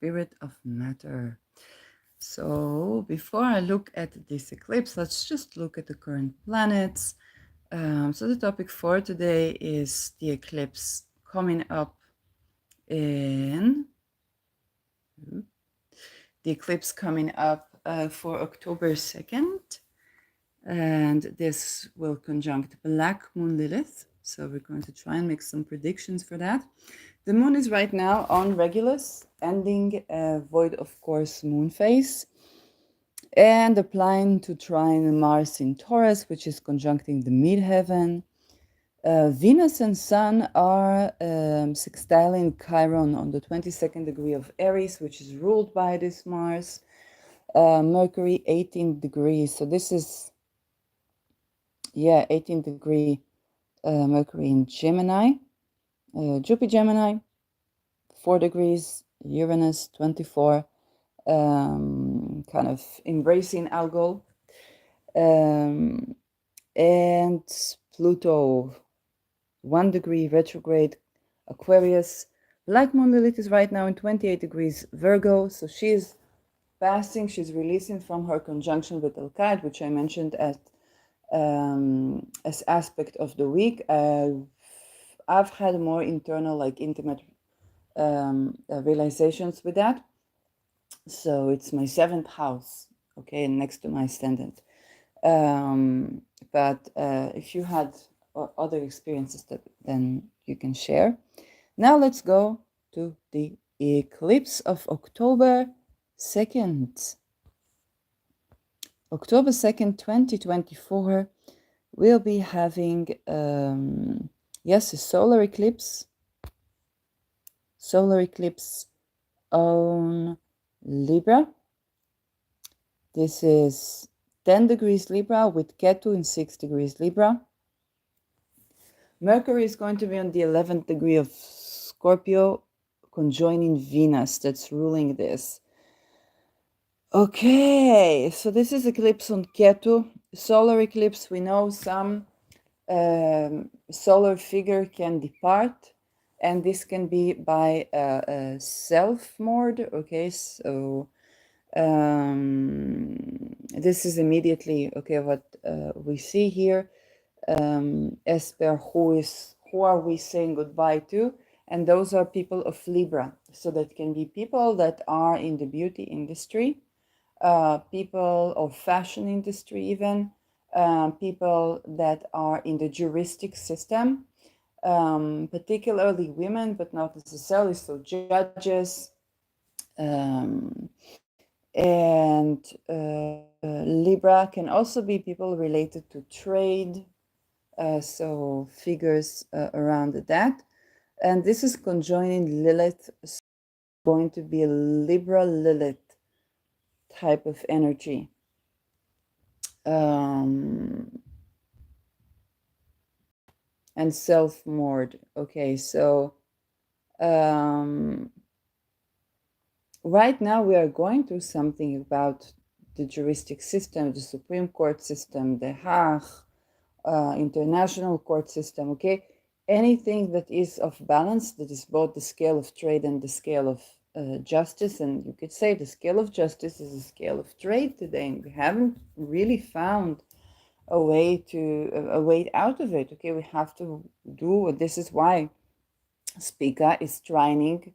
spirit of matter. So before I look at this eclipse, let's just look at the current planets. So the topic for today is the eclipse coming up in the eclipse coming up for October 2nd, and this will conjunct Black Moon Lilith. So we're going to try and make some predictions for that. The moon is right now on Regulus, ending a void of course moon phase, and applying to trine Mars in Taurus, which is conjuncting the midheaven. Venus and Sun are sextiling Chiron on the 22nd degree of Aries, which is ruled by this Mars. Mercury 18 degrees. So this is, 18 degree Mercury in Gemini. Jupiter Gemini, 4 degrees. Uranus 24, kind of embracing algol. And Pluto 1 degree retrograde Aquarius. Black Moon Lilith is right now in 28 degrees Virgo, so she's passing, she's releasing from her conjunction with Al-Qaeda, which I mentioned as aspect of the week. I've had more internal, like intimate realizations with that. So it's my 7th house, okay, next to my ascendant. But if you had other experiences, then you can share. Now let's go to the eclipse of October 2nd. October 2nd, 2024, we'll be having, a solar eclipse. Solar eclipse on Libra. This is 10 degrees Libra with Ketu in 6 degrees Libra. Mercury is going to be on the 11th degree of Scorpio, conjoining Venus that's ruling this. Okay, so this is eclipse on Ketu. Solar eclipse, we know some solar figure can depart, and this can be by a self-mord. Okay, so this is immediately, okay, what we see here, as per who are we saying goodbye to, and those are people of Libra. So that can be people that are in the beauty industry, people of fashion industry even, people that are in the juristic system, particularly women, but not necessarily, so judges, and Libra can also be people related to trade, so figures around that. And this is conjoining Lilith, so going to be a Libra Lilith type of energy. And self-mord. Okay, so right now we are going through something about the juristic system, the Supreme Court system, the Hague, international court system, okay? Anything that is of balance, that is both the scale of trade and the scale of justice, and you could say the scale of justice is a scale of trade today, and we haven't really found a way out of it. Okay, we have to do. This is why Spica is trining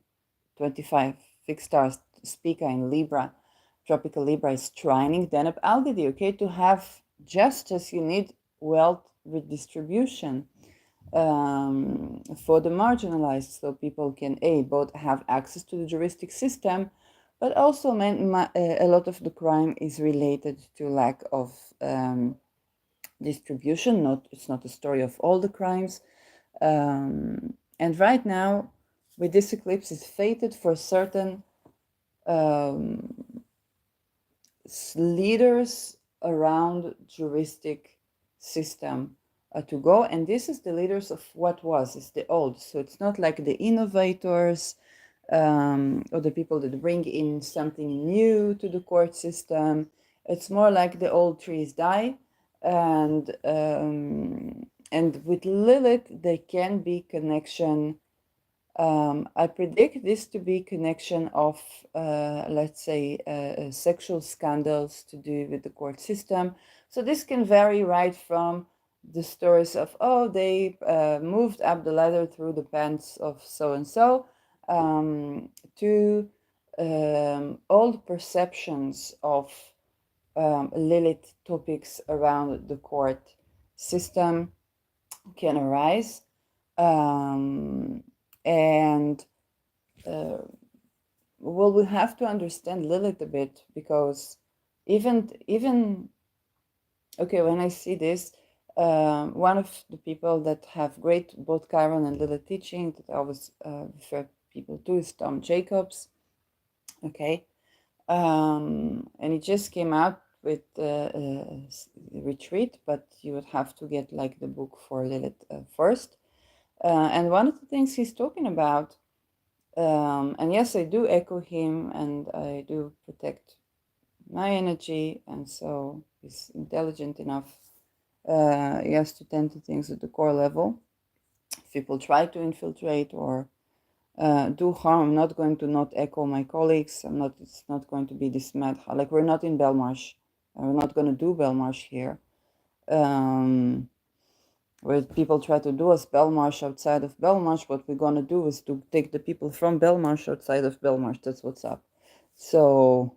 25 fixed stars. Spica in Libra, tropical Libra is trining Deneb Algadi. Okay, to have justice, you need wealth redistribution for the marginalized, so people can both have access to the juristic system, but also a lot of the crime is related to lack of distribution. It's not a story of all the crimes, and right now with this eclipse is fated for certain leaders around juristic system to go, and this is the leaders of what was, it's the old, so it's not like the innovators or the people that bring in something new to the court system. It's more like the old trees die, and with Lilith there can be connection I predict this to be connection of, let's say, sexual scandals to do with the court system. So this can vary right from the stories of, oh, they moved up the ladder through the pants of so and so, to old perceptions of lilith topics around the court system can arise. And well, we have to understand Lilith a bit, because even okay, when I see this, one of the people that have great both Chiron and Lilith teaching that I always refer people to is Tom Jacobs. Okay, and he just came out with a retreat, but you would have to get like the book for Lilith first. And one of the things he's talking about, and yes, I do echo him, and I do protect my energy, and so he's intelligent enough. He has to tend to things at the core level. If people try to infiltrate or do harm, I'm not going to not echo my colleagues. It's not going to be this mad. Like, we're not in Belmarsh. We're not going to do Belmarsh here. Where people try to do us Belmarsh outside of Belmarsh, what we're gonna do is to take the people from Belmarsh outside of Belmarsh. That's what's up. So,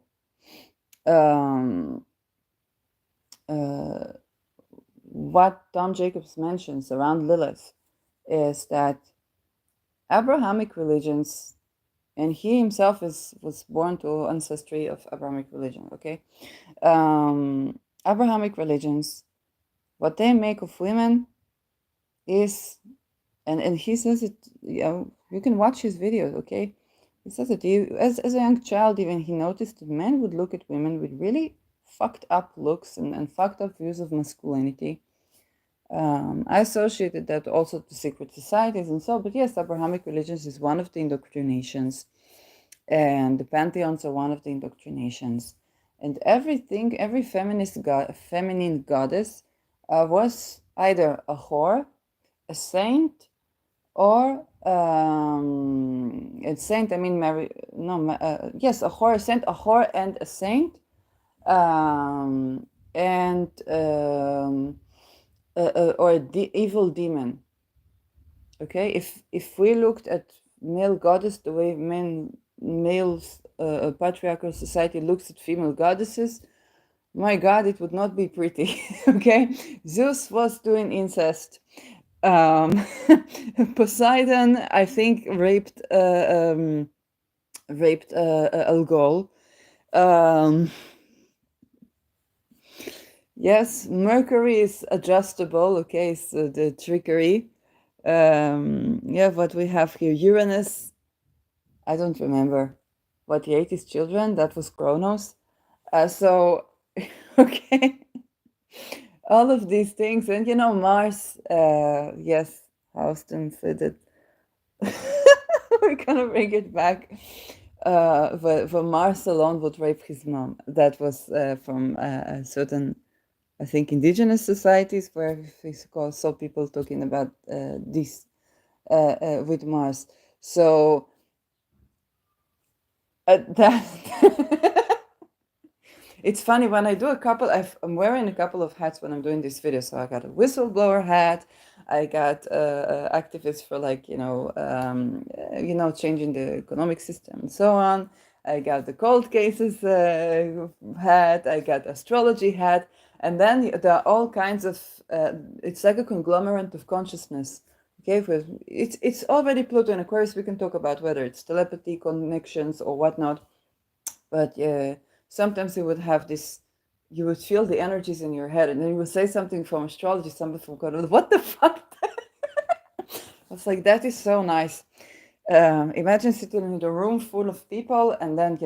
what Tom Jacobs mentions around Lilith is that Abrahamic religions, and he himself was born to ancestry of Abrahamic religion. Okay, Abrahamic religions, what they make of women is, and he says it, you can watch his videos, okay? He says that as a young child, even he noticed that men would look at women with really fucked up looks and fucked up views of masculinity. I associated that also to secret societies and so, but yes, Abrahamic religions is one of the indoctrinations, and the pantheons are one of the indoctrinations. And everything, every feminine goddess was either a whore, a saint, or a saint. I mean, Mary. No, yes, a whore and a saint, and or evil demon. Okay, if we looked at male goddess the way males patriarchal society looks at female goddesses, my God, it would not be pretty. Okay, Zeus was doing incest. Poseidon, I think, raped Algol. Yes, Mercury is adjustable. Okay, so the trickery. Yeah, what we have here, Uranus. I don't remember what he ate his children. That was Kronos. So, okay. All of these things, and Mars, yes, Houston fitted. We're gonna bring it back. But Mars alone would rape his mom. That was from a certain, I think, indigenous societies where we saw people talking about this with Mars. So that it's funny when I do I'm wearing a couple of hats when I'm doing this video. So I got a whistleblower hat. I got activists for changing the economic system and so on. I got the cold cases hat. I got astrology hat. And then there are all kinds of, it's like a conglomerate of consciousness. Okay, it's already Pluto in Aquarius. We can talk about whether it's telepathy, connections, or whatnot. But sometimes you would have this, you would feel the energies in your head, and then you would say something from astrology, something from God. What the fuck? I was like, that is so nice. Imagine sitting in a room full of people, and then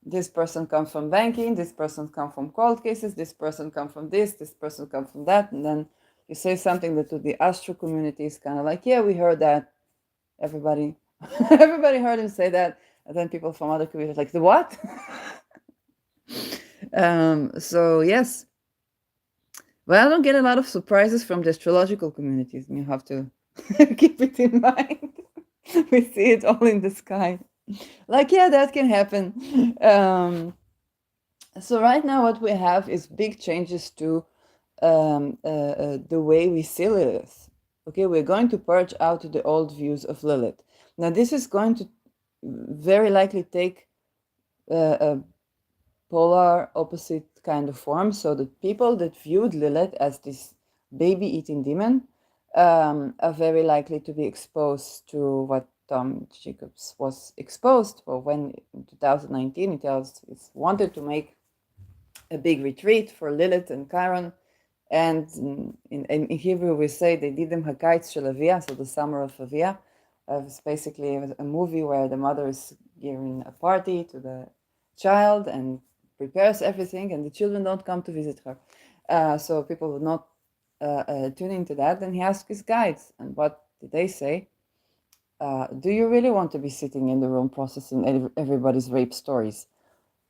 this person comes from banking, this person comes from cold cases, this person comes from this person comes from that, and then you say something that to the astro community is kind of like, yeah, we heard that. Everybody heard him say that, and then people from other communities like, the what? So yes, well, I don't get a lot of surprises from the astrological communities, and you have to keep it in mind. We see it all in the sky. Like, yeah, that can happen. So right now what we have is big changes to the way we see Lilith. Okay, we're going to purge out the old views of Lilith. Now this is going to very likely take a polar opposite kind of form. So the people that viewed Lilith as this baby-eating demon are very likely to be exposed to what Tom Jacobs was exposed for when in 2019 he wanted to make a big retreat for Lilith and Chiron. And in Hebrew we say they did them Hakait Shel Avia, so the summer of Avia. It's basically a movie where the mother is giving a party to the child and prepares everything, and the children don't come to visit her. So people would not tune into that. Then he asked his guides, and what did they say? Do you really want to be sitting in the room processing everybody's rape stories?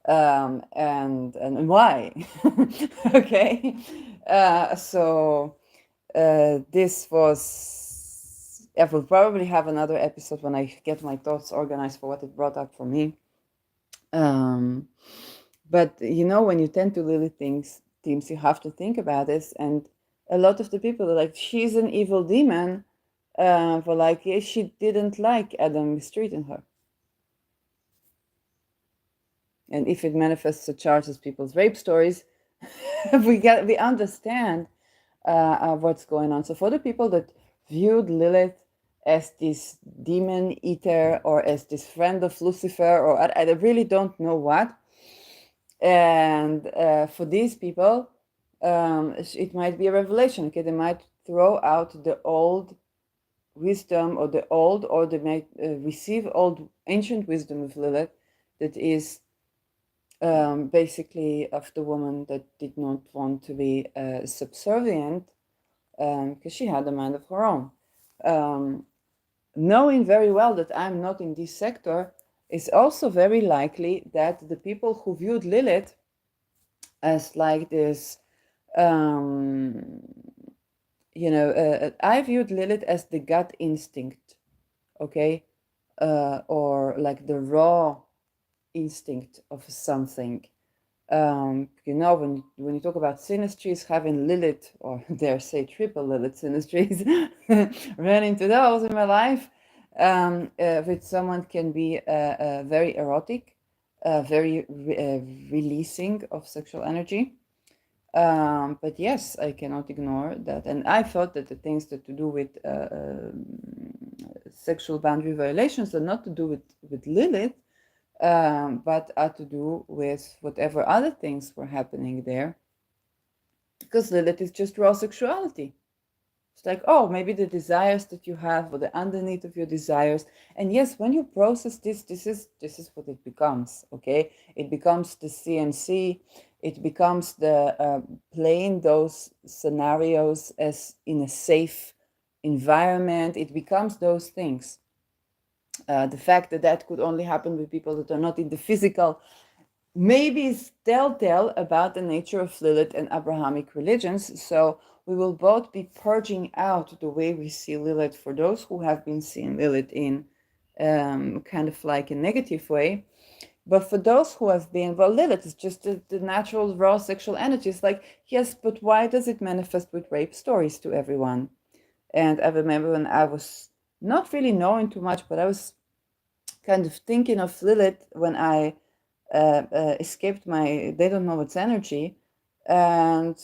And why? Okay. So this was, I will probably have another episode when I get my thoughts organized for what it brought up for me. But you know, when you tend to Lilith teams, you have to think about this. And a lot of the people are like, she's an evil demon. For like, yeah, she didn't like Adam mistreating her. And if it manifests to charges people's rape stories, we understand what's going on. So for the people that viewed Lilith as this demon eater or as this friend of Lucifer, or I really don't know what, and for these people, it might be a revelation. Okay, they might throw out the old wisdom, or they might receive old ancient wisdom of Lilith that is basically of the woman that did not want to be subservient because she had a mind of her own. Knowing very well that I'm not in this sector, is also very likely that the people who viewed Lilith as like this, I viewed Lilith as the gut instinct, okay, or like the raw instinct of something. When you talk about synastries, having Lilith, or dare say triple Lilith synastries, ran into those in my life. With someone can be very erotic, very releasing of sexual energy. But yes, I cannot ignore that. And I thought that the things that to do with sexual boundary violations are not to do with Lilith, but had to do with whatever other things were happening there. Because Lilith is just raw sexuality. It's like, oh, maybe the desires that you have, or the underneath of your desires. And yes, when you process this is what it becomes, okay? It becomes the CNC. It becomes the playing those scenarios as in a safe environment. It becomes those things. The fact that could only happen with people that are not in the physical maybe is telltale about the nature of Lilith and Abrahamic religions. So we will both be purging out the way we see Lilith for those who have been seeing Lilith in kind of like a negative way. But for those who have been, well, Lilith is just the natural raw sexual energy. It's like, yes, but why does it manifest with rape stories to everyone? And I remember when I was not really knowing too much, but I was kind of thinking of Lilith when I escaped my they don't know what's energy. And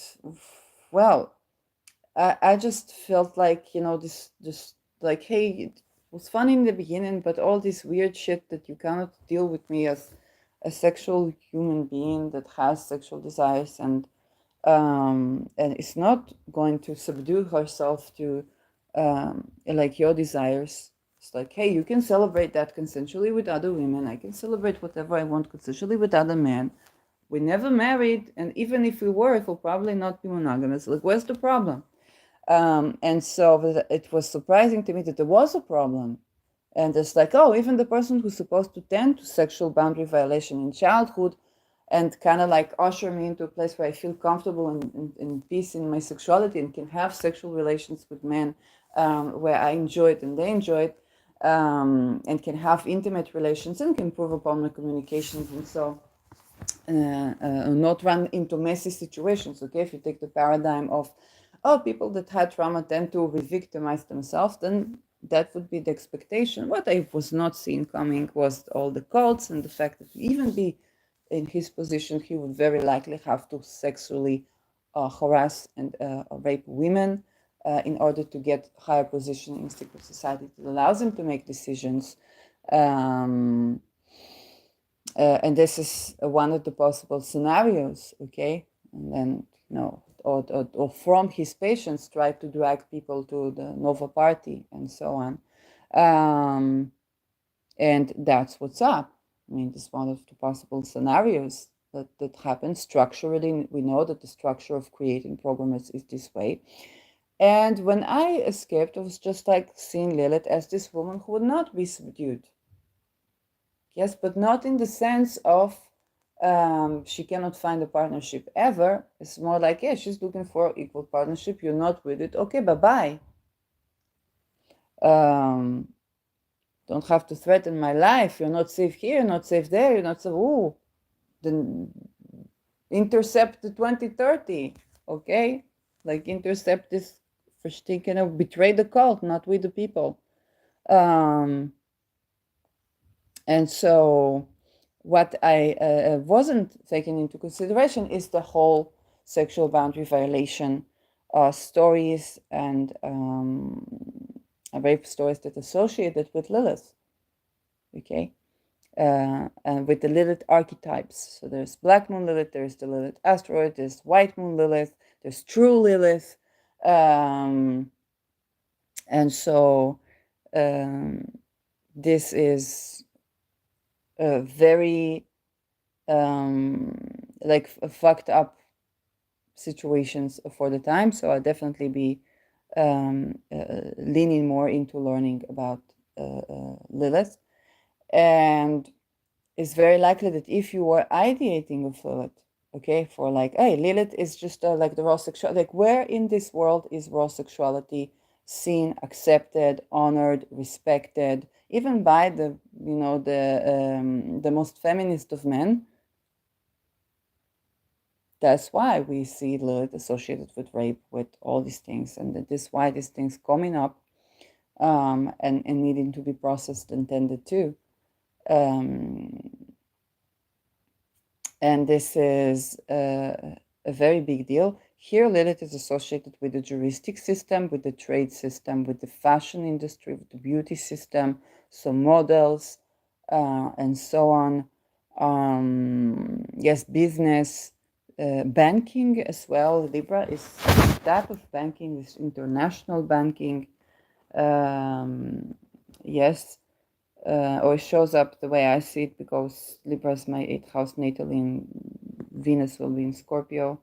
well, I just felt like, this like, hey, it was fun in the beginning, but all this weird shit that you cannot deal with me as a sexual human being that has sexual desires and is not going to subdue herself to like your desires. It's like, hey, you can celebrate that consensually with other women. I can celebrate whatever I want consensually with other men. We never married, and even if we were, it will probably not be monogamous. Like, where's the problem? And so it was surprising to me that there was a problem. And it's like, oh, even the person who's supposed to tend to sexual boundary violation in childhood and kind of like usher me into a place where I feel comfortable and in peace in my sexuality and can have sexual relations with men where I enjoy it and they enjoy it, and can have intimate relations and can improve upon the communications, and so not run into messy situations. Okay, if you take the paradigm of, oh, people that had trauma tend to re-victimize themselves, then that would be the expectation. What I was not seeing coming was all the cults and the fact that even be in his position, he would very likely have to sexually harass and rape women in order to get higher position in secret society that allows him to make decisions. And this is one of the possible scenarios, okay? And then, or from his patients, try to drag people to the Nova Party and so on. And that's what's up. I mean, this is one of the possible scenarios that happen structurally. We know that the structure of creating programs is this way. And when I escaped, I was just like seeing Lilith as this woman who would not be subdued. Yes, but not in the sense of she cannot find a partnership ever. It's more like, yeah, she's looking for equal partnership. You're not with it. Okay, bye-bye. Don't have to threaten my life. You're not safe here, not safe there. You're not safe. Ooh, then intercept the 2030. Okay, like intercept this verstehen, betray the cult, not with the people. And so what I wasn't taking into consideration is the whole sexual boundary violation stories and rape stories that associated with Lilith. Okay, and with the Lilith archetypes. So there's Black Moon Lilith, there's the Lilith asteroid, there's White Moon Lilith, there's True Lilith, and so this is a very fucked up situations for the time. So I'll definitely be leaning more into learning about Lilith. And it's very likely that if you were ideating with Lilith, okay, for like, hey, Lilith is just like the raw sexuality, like where in this world is raw sexuality seen, accepted, honored, respected, even by the most feminist of men. That's why we see Lilith associated with rape, with all these things, and that is why these things coming up and needing to be processed and tended to. And this is a very big deal. Here, Lilith is associated with the juristic system, with the trade system, with the fashion industry, with the beauty system, so models, and so on. Yes, business, banking as well. Libra is a type of banking, is international banking. Yes, or it shows up the way I see it, because Libra is my 8th house natal, in Venus will be in Scorpio.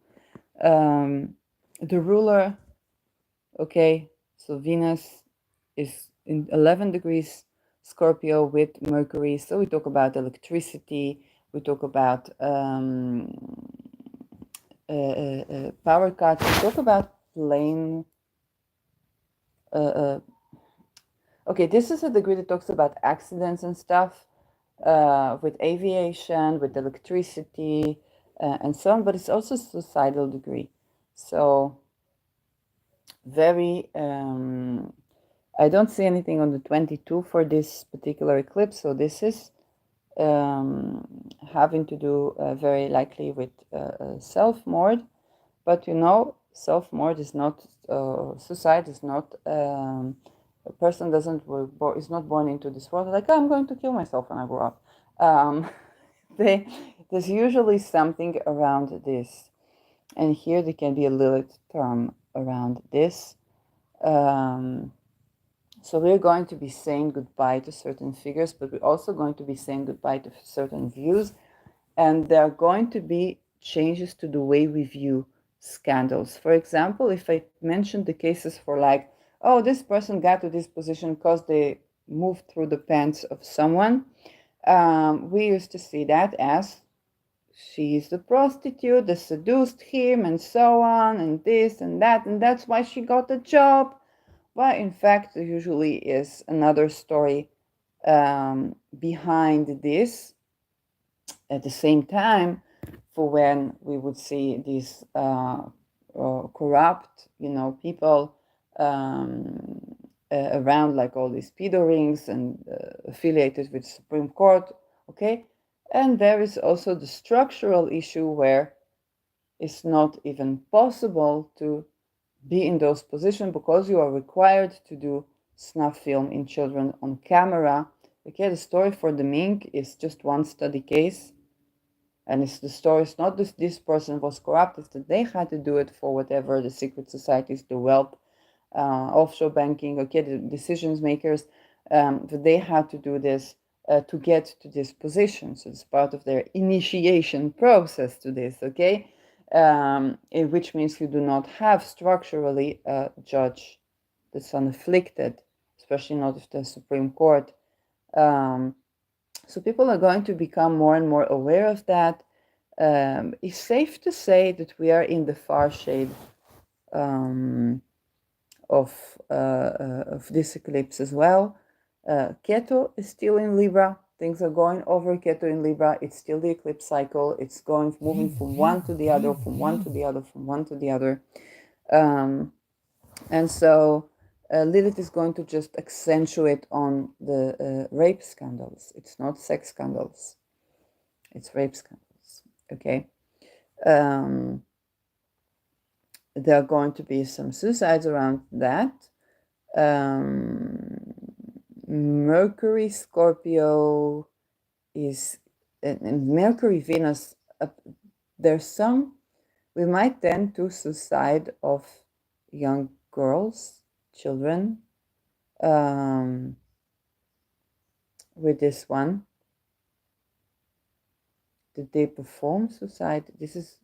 The ruler, okay, so Venus is in 11 degrees Scorpio with Mercury. So we talk about electricity, we talk about power cuts, we talk about plane. Okay, this is a degree that talks about accidents and stuff, with aviation, with electricity, and so on, but it's also a suicidal degree. So very, I don't see anything on the 22 for this particular eclipse, so this is having to do very likely with self-mord, but self-mord is not, suicide is not, a person is not born into this world like, I'm going to kill myself when I grow up. There's usually something around this, and here there can be a Lilith term around this. So we're going to be saying goodbye to certain figures, but we're also going to be saying goodbye to certain views, and there are going to be changes to the way we view scandals. For example, if I mentioned the cases for like, oh, this person got to this position because they moved through the pants of someone, we used to see that as she's the prostitute that seduced him and so on, and this and that, and that's why she got the job. But in fact, there usually is another story behind this. At the same time, for when we would see these corrupt, people around, like all these pedo rings and affiliated with Supreme Court, okay? And there is also the structural issue where it's not even possible to be in those positions because you are required to do snuff film in children on camera. Okay, the story for the mink is just one study case, and the story is not this person was corrupt, it's that they had to do it for whatever the secret societies, the wealth, offshore banking, okay, the decision makers, that they had to do this to get to this position. So it's part of their initiation process to this, okay? Which means you do not have structurally a judge that's unafflicted, especially not if the Supreme Court. So people are going to become more and more aware of that. It's safe to say that we are in the far shade of this eclipse as well. Ketu is still in Libra. Things are going over Ketu in Libra. It's still the eclipse cycle. It's moving from one to the other, from one to the other, from one to the other. And so Lilith is going to just accentuate on the rape scandals. It's not sex scandals. It's rape scandals. Okay. There are going to be some suicides around that. Mercury Scorpio is, and Mercury Venus, there's some, we might tend to suicide of young girls, children, with this one. Did they perform suicide? This is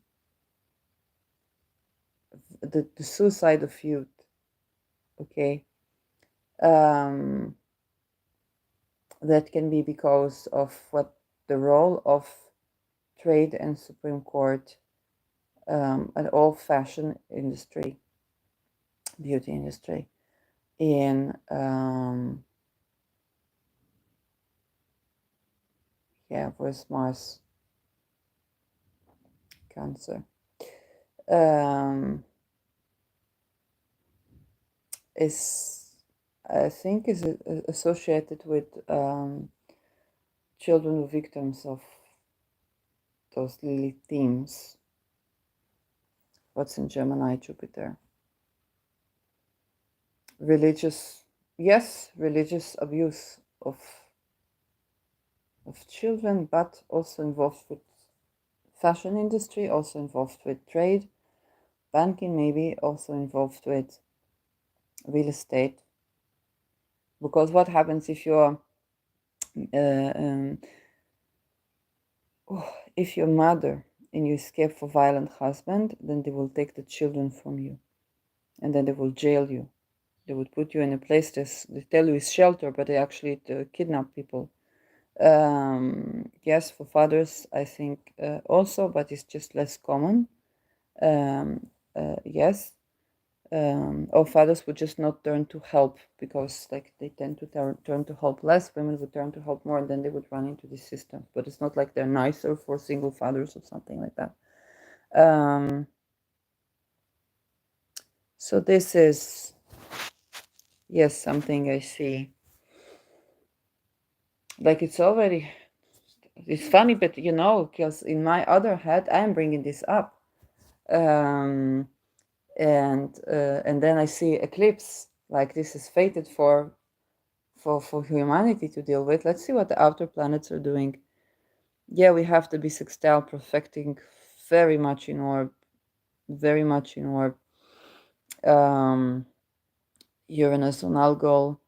the suicide of youth, okay? That can be because of what the role of trade and Supreme Court and all fashion industry, beauty industry, in where's Mars? Cancer. I think is associated with children who victims of those lily themes. What's in Gemini, Jupiter? Religious abuse of children, but also involved with fashion industry, also involved with trade, banking, maybe also involved with real estate. Because what happens if you're if you're mother and you escape for violent husband, then they will take the children from you, and then they will jail you. They would put you in a place they tell you is shelter, but they actually kidnap people. Yes, for fathers, I think also, but it's just less common. Yes. Or fathers would just not turn to help because they tend to turn to help less. Women would turn to help more, and then they would run into this system. But it's not like they're nicer for single fathers or something like that. So this is, yes, something I see. It's funny, but because in my other head, I'm bringing this up. And then I see eclipse, this is fated for humanity to deal with. Let's see what the outer planets are doing. Yeah, we have to be sextile perfecting very much in orb. Uranus on Algol.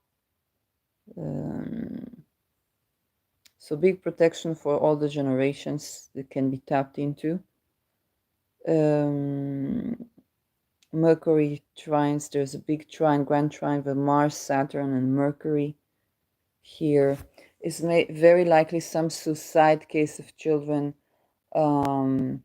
So big protection for all the generations that can be tapped into. Mercury trines, there's a big trine, grand trine with Mars, Saturn, and Mercury. Here is very likely some suicide case of children will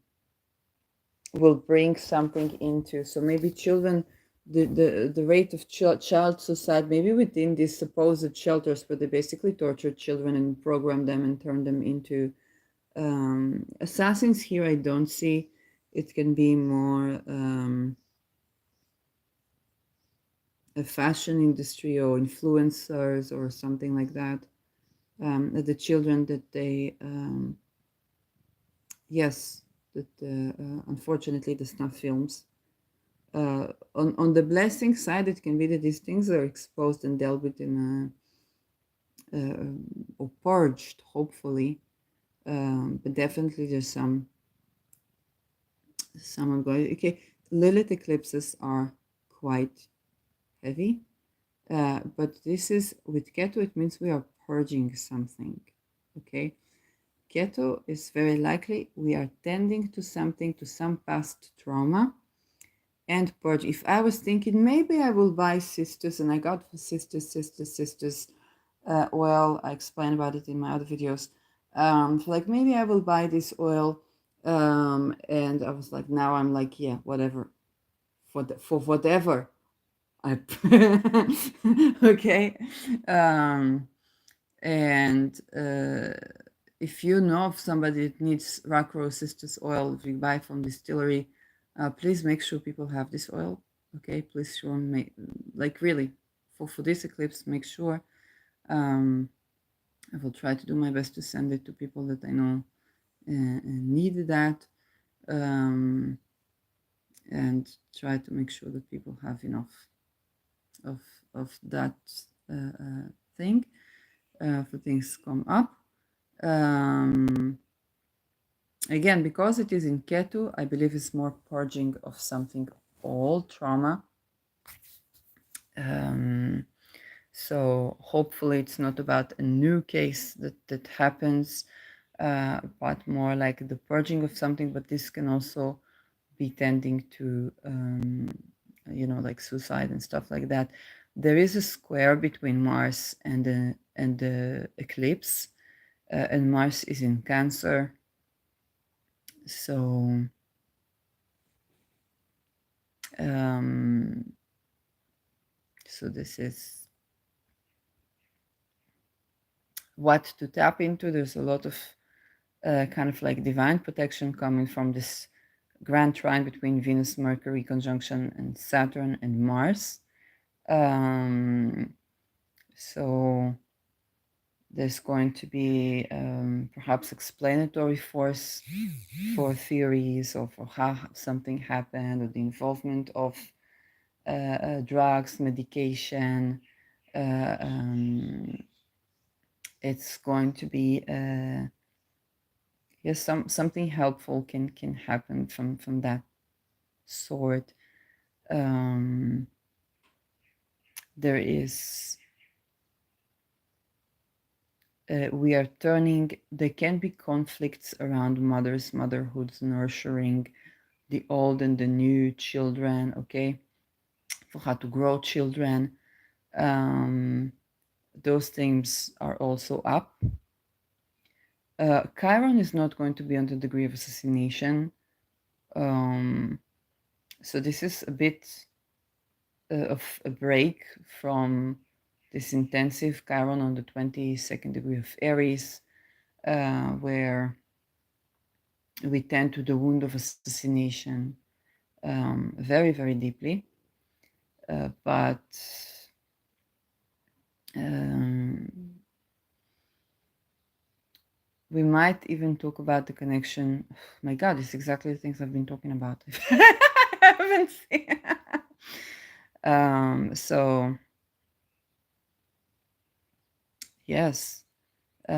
bring something into. So maybe children the rate of child suicide, maybe within these supposed shelters, but they basically torture children and program them and turn them into assassins. Here I don't see. It can be more a fashion industry or influencers or something like that. The children that they yes, that unfortunately the snuff films. On the blessing side, it can be that these things are exposed and dealt with in or purged, hopefully. But definitely there's some ongoing. Okay, Lilith eclipses are quite heavy, but this is with Ketu. It means we are purging something. Okay, Ketu is very likely we are tending to something, to some past trauma and purge. If I was thinking maybe I will buy sisters, and I got sisters oil. I explained about it in my other videos. Like maybe I will buy this oil, and I was like, now I'm like, yeah, whatever, for whatever. I okay, and if you know of somebody that needs rock rose sisters oil, if you buy from distillery, please make sure people have this oil. Okay, please sure make, like really for this eclipse, make sure. I will try to do my best to send it to people that I know need that, and try to make sure that people have enough of that thing for things come up. Again, because it is in Ketu, I believe it's more purging of something old trauma. So hopefully it's not about a new case that happens, but more like the purging of something. But this can also be tending to, like suicide and stuff like that. There is a square between Mars and the eclipse, and Mars is in Cancer. So so this is what to tap into. There's a lot of kind of like divine protection coming from this grand trine between Venus, Mercury conjunction, and Saturn and Mars. So there's going to be perhaps explanatory force for theories or for how something happened, or the involvement of drugs, medication. It's going to be yes, something helpful can happen from that sort. There is we are turning, there can be conflicts around mothers, motherhoods, nurturing the old and the new children, okay, for how to grow children. Those things are also up. Chiron is not going to be on the degree of assassination. So this is a bit of a break from this intensive Chiron on the 22nd degree of Aries, where we tend to the wound of assassination very, very deeply. But we might even talk about the connection. My God, it's exactly the things I've been talking about. I haven't seen. So yes, we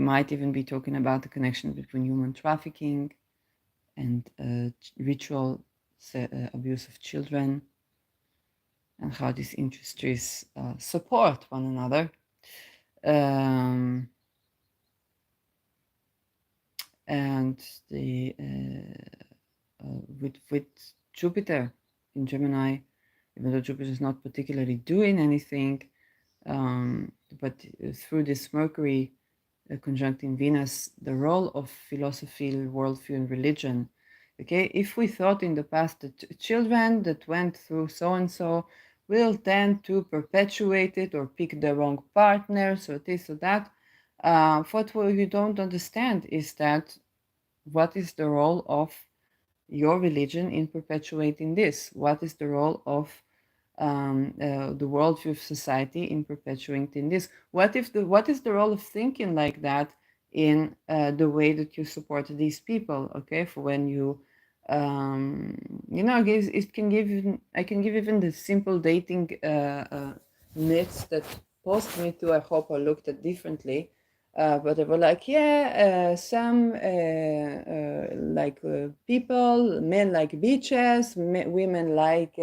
might even be talking about the connection between human trafficking and ritual abuse of children, and how these industries support one another. And the with Jupiter in Gemini, even though Jupiter is not particularly doing anything, but through this Mercury conjuncting Venus, the role of philosophy, worldview, and religion Okay, if we thought in the past that children that went through so and so will tend to perpetuate it or pick the wrong partners or this or that, what we don't understand is that what is the role of your religion in perpetuating this? What is the role of the worldview of society in perpetuating this? What is the role of thinking like that in the way that you support these people? Okay, for when you it can give I can give even the simple dating myths that post me too. I hope I looked at differently. But they were like, yeah, some people, men like beaches, women like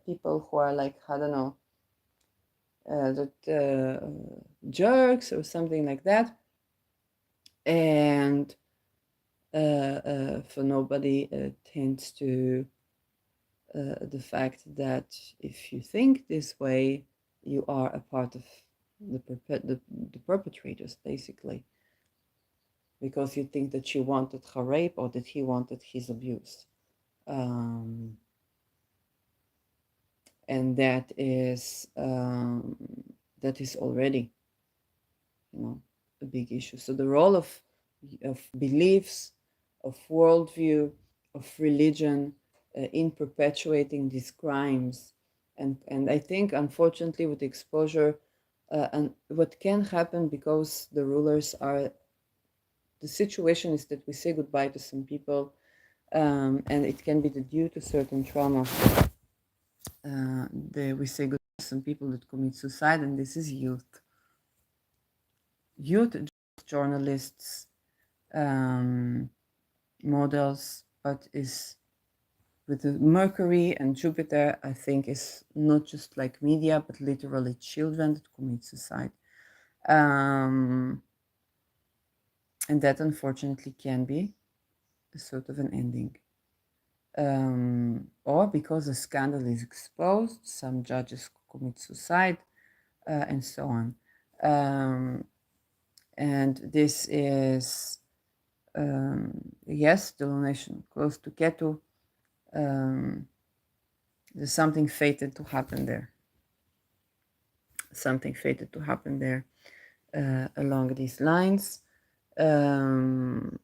people who are like, I don't know, jerks or something like that. And for nobody tends to the fact that if you think this way, you are a part of the perpetrators, basically, because you think that she wanted her rape or that he wanted his abuse. And that is already, a big issue. So the role of beliefs, of worldview, of religion in perpetuating these crimes, and I think unfortunately with exposure, and what can happen because the rulers are, the situation is that we say goodbye to some people, and it can be due to certain trauma. We say goodbye to some people that commit suicide, and this is youth journalists, models, but is with the Mercury and Jupiter, I think is not just like media, but literally children that commit suicide. And that unfortunately can be a sort of an ending. Or because a scandal is exposed, some judges commit suicide, and so on. And this is, yes, the lunation close to Ketu. There's something fated to happen there. Something fated to happen there along these lines. And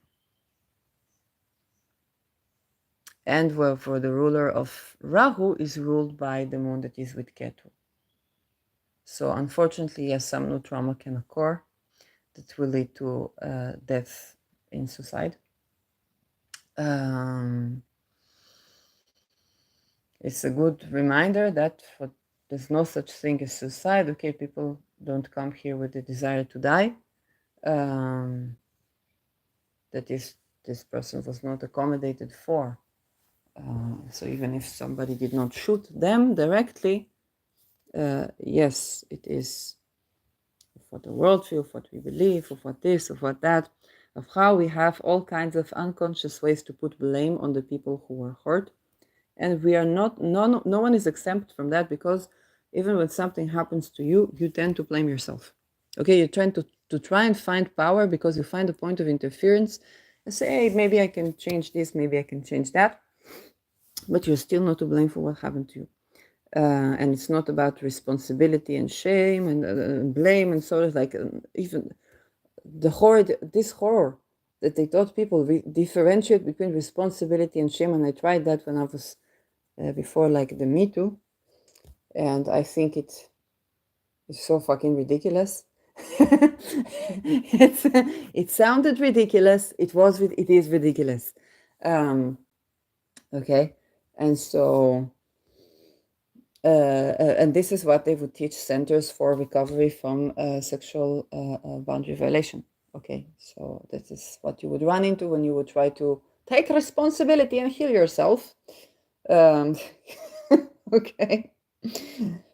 well, for the ruler of Rahu is ruled by the moon that is with Ketu. So unfortunately, yes, some new trauma can occur that will lead to death in suicide. It's a good reminder that there's no such thing as suicide. Okay, people don't come here with the desire to die. That this person was not accommodated for. So even if somebody did not shoot them directly, yes, it is for the worldview, of what we believe, of what this, of what that, of how we have all kinds of unconscious ways to put blame on the people who were hurt. And we are not, no one is exempt from that, because even when something happens to you, you tend to blame yourself. Okay, you're trying to try and find power because you find a point of interference and say, hey, maybe I can change this, maybe I can change that. But you're still not to blame for what happened to you. And it's not about responsibility and shame and blame and sort of like even the horror, this horror that they taught people differentiate between responsibility and shame. And I tried that when I was before like the Me Too, and I think it's so fucking ridiculous. It sounded ridiculous. It is ridiculous. Okay, and so and this is what they would teach centers for recovery from sexual boundary violation. Okay, so this is what you would run into when you would try to take responsibility and heal yourself. Okay,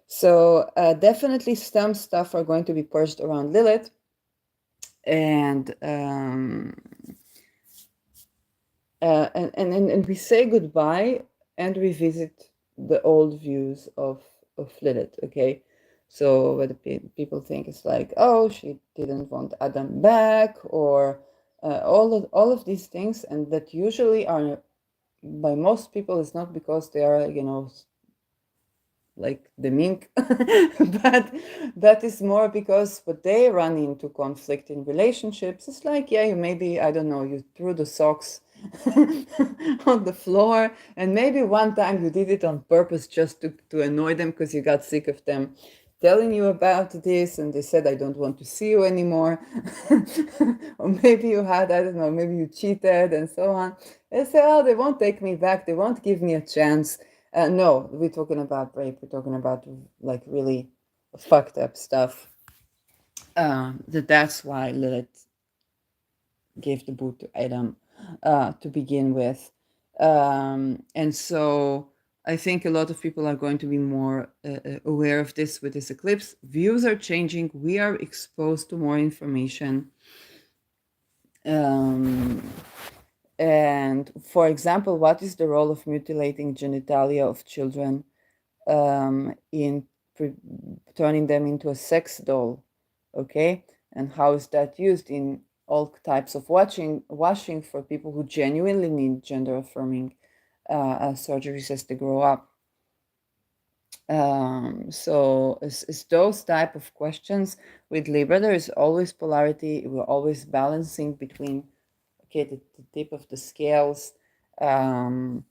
so definitely some stuff are going to be purged around Lilith, and we say goodbye and revisit the old views of Lilith. Okay, so what the people think is like, oh, she didn't want Adam back, or all of these things, and that usually are by most people is not because they are, like the mink, but that is more because what they run into conflict in relationships. It's like, yeah, you maybe, I don't know, you threw the socks on the floor, and maybe one time you did it on purpose just to annoy them because you got sick of them telling you about this, and they said, I don't want to see you anymore. Or maybe you had, I don't know, maybe you cheated and so on. They say, oh, they won't take me back, they won't give me a chance. No, we're talking about rape. We're talking about like really fucked up stuff. That's why Lilith gave the boot to Adam to begin with. And so I think a lot of people are going to be more aware of this with this eclipse. Views are changing. We are exposed to more information. And for example, what is the role of mutilating genitalia of children in turning them into a sex doll? Okay, and how is that used in all types of washing for people who genuinely need gender affirming surgeries as they grow up? So it's those type of questions. With Libra, there is always polarity. We're always balancing between, okay, the tip of the scales, and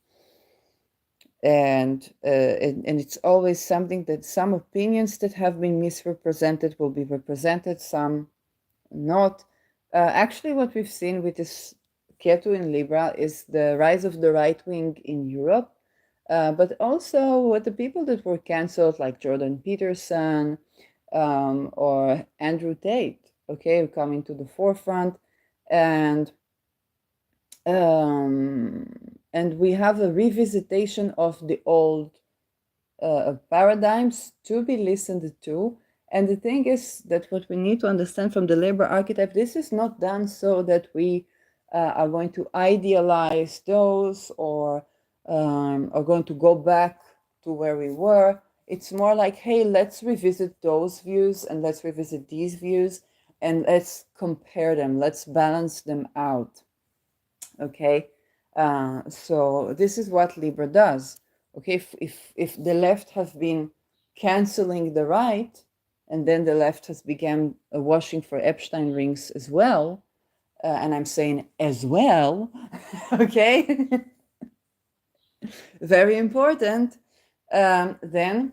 it's always something that some opinions that have been misrepresented will be represented, some not. Actually, what we've seen with this Ketu in Libra is the rise of the right wing in Europe, but also with the people that were cancelled, like Jordan Peterson or Andrew Tate, okay, coming to the forefront. And we have a revisitation of the old paradigms to be listened to. And the thing is that what we need to understand from the labor archetype, this is not done so that we are going to idealize those or are going to go back to where we were. It's more like, hey, let's revisit those views and let's revisit these views and let's compare them. Let's balance them out. Okay, so this is what Libra does. Okay, if the left have been canceling the right, and then the left has begun washing for Epstein rings as well, and I'm saying as well, okay, very important. Then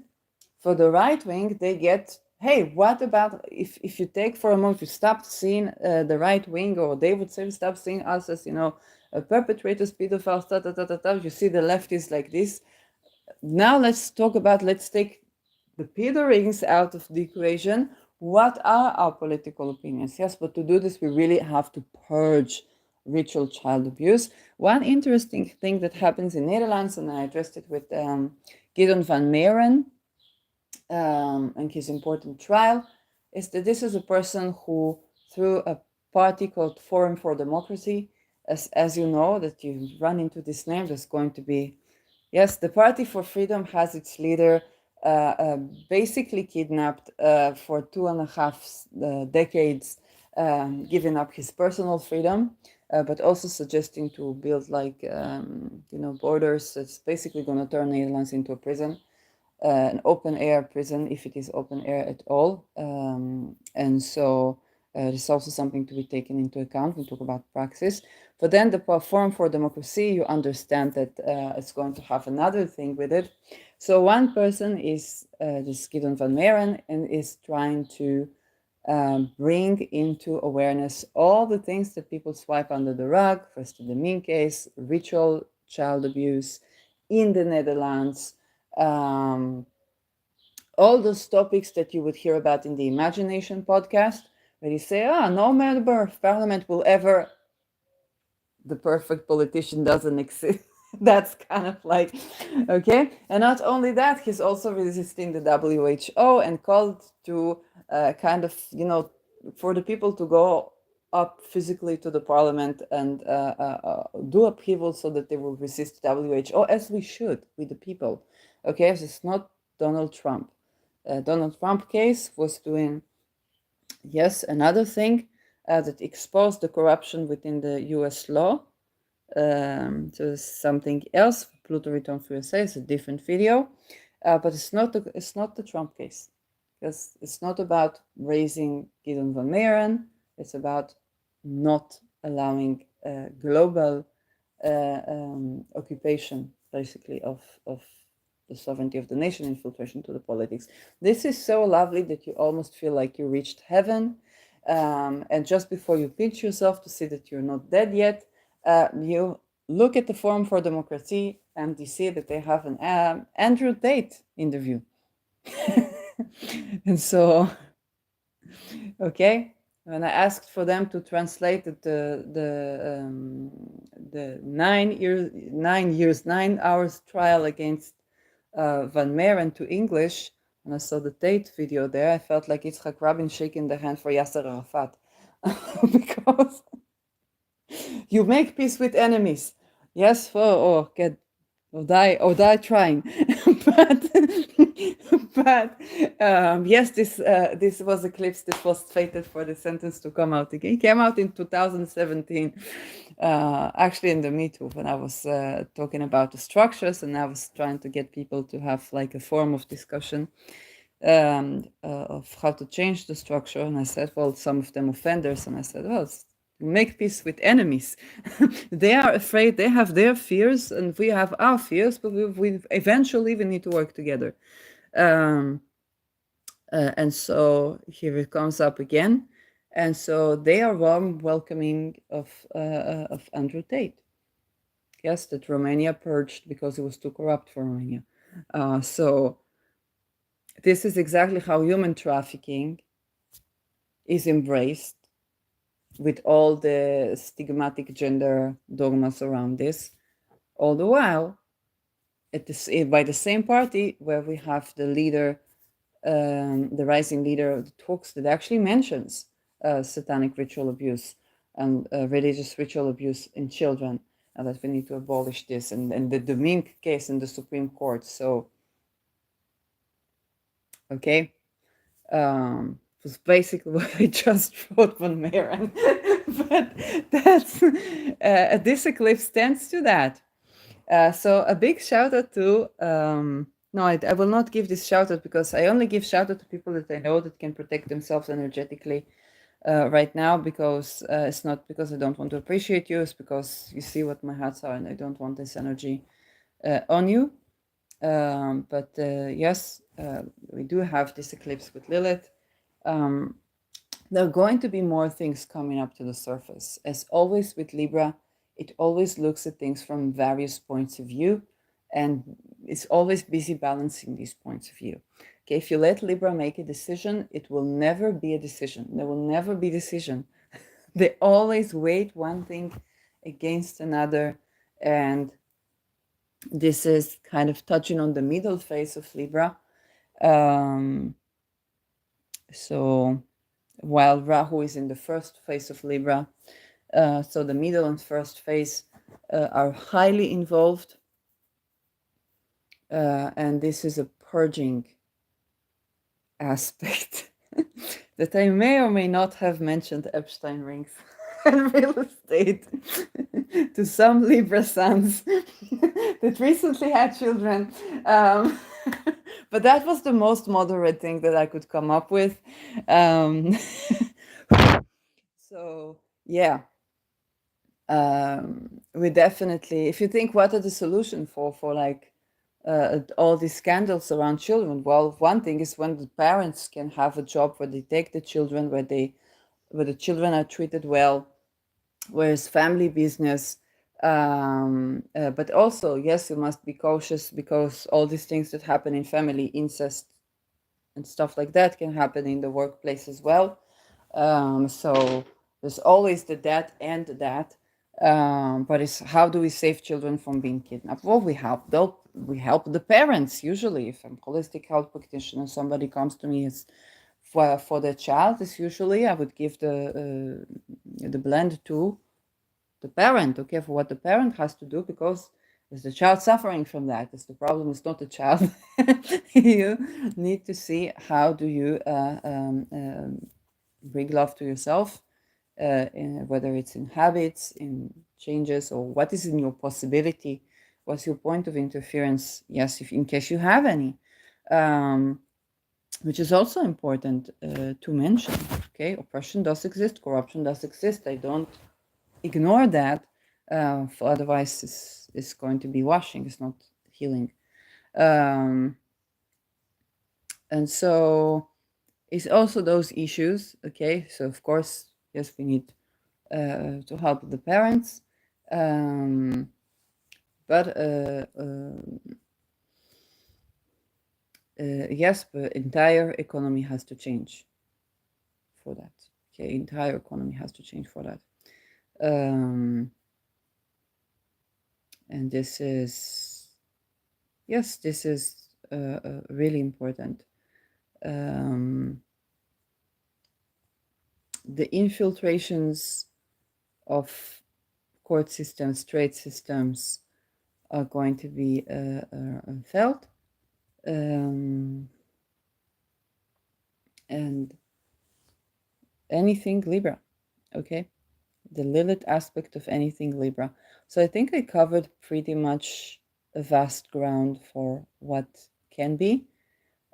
for the right wing, they get, hey, what about if you take for a moment, you stop seeing the right wing, or they would say stop seeing us as, perpetrators, pedophiles, you see the left is like this. Now let's talk about, let's take the pedo rings out of the equation. What are our political opinions? Yes, but to do this, we really have to purge ritual child abuse. One interesting thing that happens in Netherlands, and I addressed it with Gideon van Meeren and his important trial, is that this is a person who, through a party called Forum for Democracy, as you know, that you run into this name, there's going to be, yes, the Party for Freedom has its leader basically kidnapped for 2.5 decades, giving up his personal freedom, but also suggesting to build like, borders. It's basically going to turn Netherlands into a prison. An open air prison, if it is open air at all. And so there's also something to be taken into account when we talk about praxis. But then the Forum for Democracy, you understand that it's going to have another thing with it. So one person is this Gideon van Meeren, and is trying to bring into awareness all the things that people swipe under the rug. First, the Min case, ritual child abuse in the Netherlands, all those topics that you would hear about in the Imagination podcast, where you say, no member of parliament will ever, the perfect politician doesn't exist. That's kind of like, okay. And not only that, he's also resisting the WHO and called to kind of, for the people to go up physically to the parliament and do upheaval so that they will resist WHO, as we should with the people. Okay, so it's not Donald Trump. Donald Trump case was doing, yes, another thing. that exposed the corruption within the U.S. law. So something else. Pluto Return for USA is a different video, but it's not the Trump case, because it's not about raising Gideon Van Meeren. It's about not allowing global occupation, basically, of the sovereignty of the nation, infiltration to the politics. This is so lovely that you almost feel like you reached heaven. And just before you pinch yourself to see that you're not dead yet, you look at the Forum for Democracy and you see that they have an Andrew Tate interview. And so, okay, when I asked for them to translate the 9 hours trial against Van Meeren to English, and I saw the Tate video there, I felt like Yitzhak Rabin shaking the hand for Yasser Arafat. Because you make peace with enemies. Yes, or die trying. but yes, this was Eclipse. This was fated for the sentence to come out again. It came out in 2017, actually in the Me Too, when I was talking about the structures, and I was trying to get people to have like a form of discussion of how to change the structure. And I said, well, some of them offenders, and I said, well, make peace with enemies. They are afraid, they have their fears, and we have our fears, but we eventually we need to work together. And so here it comes up again. And so they are warm welcoming of Andrew Tate. Yes, that Romania purged because it was too corrupt for Romania. So this is exactly how human trafficking is embraced, with all the stigmatic gender dogmas around this, all the while by the same party where we have the leader, the rising leader of the talks, that actually mentions satanic ritual abuse and religious ritual abuse in children, and that we need to abolish this, and the Mink case in the Supreme Court. So, okay. Was basically what I just wrote Van Meeren. But that's this eclipse stands to that. So a big shout out to no, I will not give this shout out, because I only give shout out to people that I know that can protect themselves energetically right now, because it's not because I don't want to appreciate you, it's because you see what my hearts are and I don't want this energy on you. But yes, we do have this eclipse with Lilith. There are going to be more things coming up to the surface. As always with Libra, it always looks at things from various points of view, and it's always busy balancing these points of view. Okay, if you let Libra make a decision, it will never be a decision. There will never be decision. They always weigh one thing against another, and this is kind of touching on the middle phase of Libra. So while Rahu is in the first phase of Libra, so the middle and first phase are highly involved, and this is a purging aspect that I may or may not have mentioned Epstein rings and real estate to some Libra sons that recently had children. But that was the most moderate thing that I could come up with. So, yeah. We definitely, if you think what are the solution for like all these scandals around children, well, one thing is when the parents can have a job where they take the children, where the children are treated well, where it's family business. But also, yes, you must be cautious, because all these things that happen in family, incest and stuff like that, can happen in the workplace as well. So there's always the that and that. But it's how do we save children from being kidnapped? Well, we help the parents. Usually, if I'm a holistic health practitioner, somebody comes to me is for their child, is usually I would give the blend to the parent, okay, for what the parent has to do, because is the child suffering from that? Is the problem is not the child. You need to see how do you bring love to yourself whether it's in habits, in changes, or what is in your possibility. What's your point of interference? Yes, if in case you have any, which is also important to mention. Okay, oppression does exist, corruption does exist. I don't ignore that. For otherwise, it's going to be washing. It's not healing. And so it's also those issues. Okay, so of course, yes, we need to help the parents, but yes, the entire economy has to change for that. Okay, entire economy has to change for that. And this is, yes, this is really important. The infiltrations of court systems, trade systems are going to be felt. And anything Libra, okay? The Lilith aspect of anything Libra. So I think I covered pretty much a vast ground for what can be.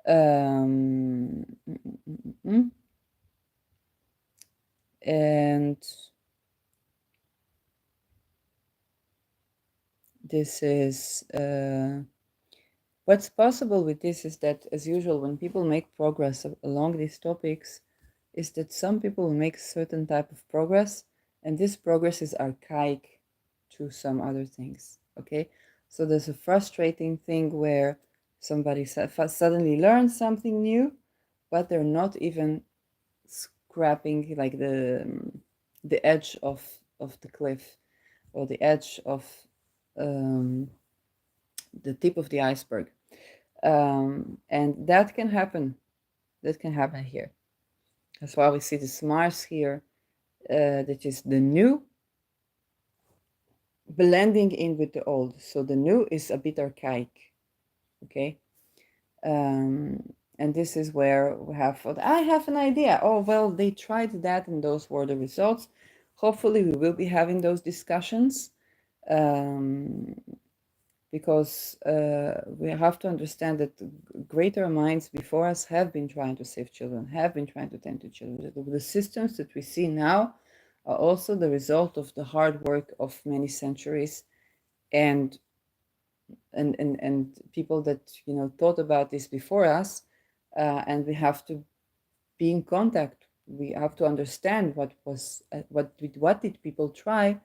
And this is what's possible with this is that, as usual, when people make progress along these topics, is that some people make certain type of progress, and this progress is archaic to some other things. Okay, so there's a frustrating thing where somebody suddenly learns something new, but they're not even scrapping like the edge of the cliff, or the edge of the tip of the iceberg. And that can happen. That can happen here. That's why we see this Mars here, that is the new blending in with the old. So the new is a bit archaic. Okay. And this is where we have, I have an idea. Oh, well, they tried that and those were the results. Hopefully we will be having those discussions. Because we have to understand that greater minds before us have been trying to save children, have been trying to tend to children. The systems that we see now are also the result of the hard work of many centuries, and people that thought about this before us, and we have to be in contact. We have to understand what did people try.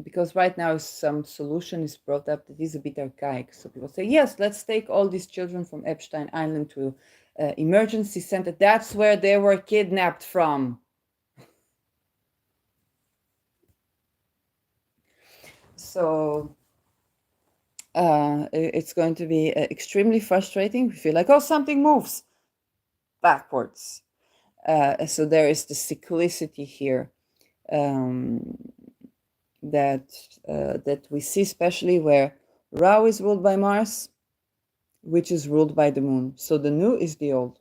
Because right now some solution is brought up that is a bit archaic. So people say, yes, let's take all these children from Epstein Island to emergency center. That's where they were kidnapped from. So it's going to be extremely frustrating. We feel like, oh, something moves backwards. So there is the cyclicity here. That we see, especially where Ra is ruled by Mars, which is ruled by the moon. So the new is the old.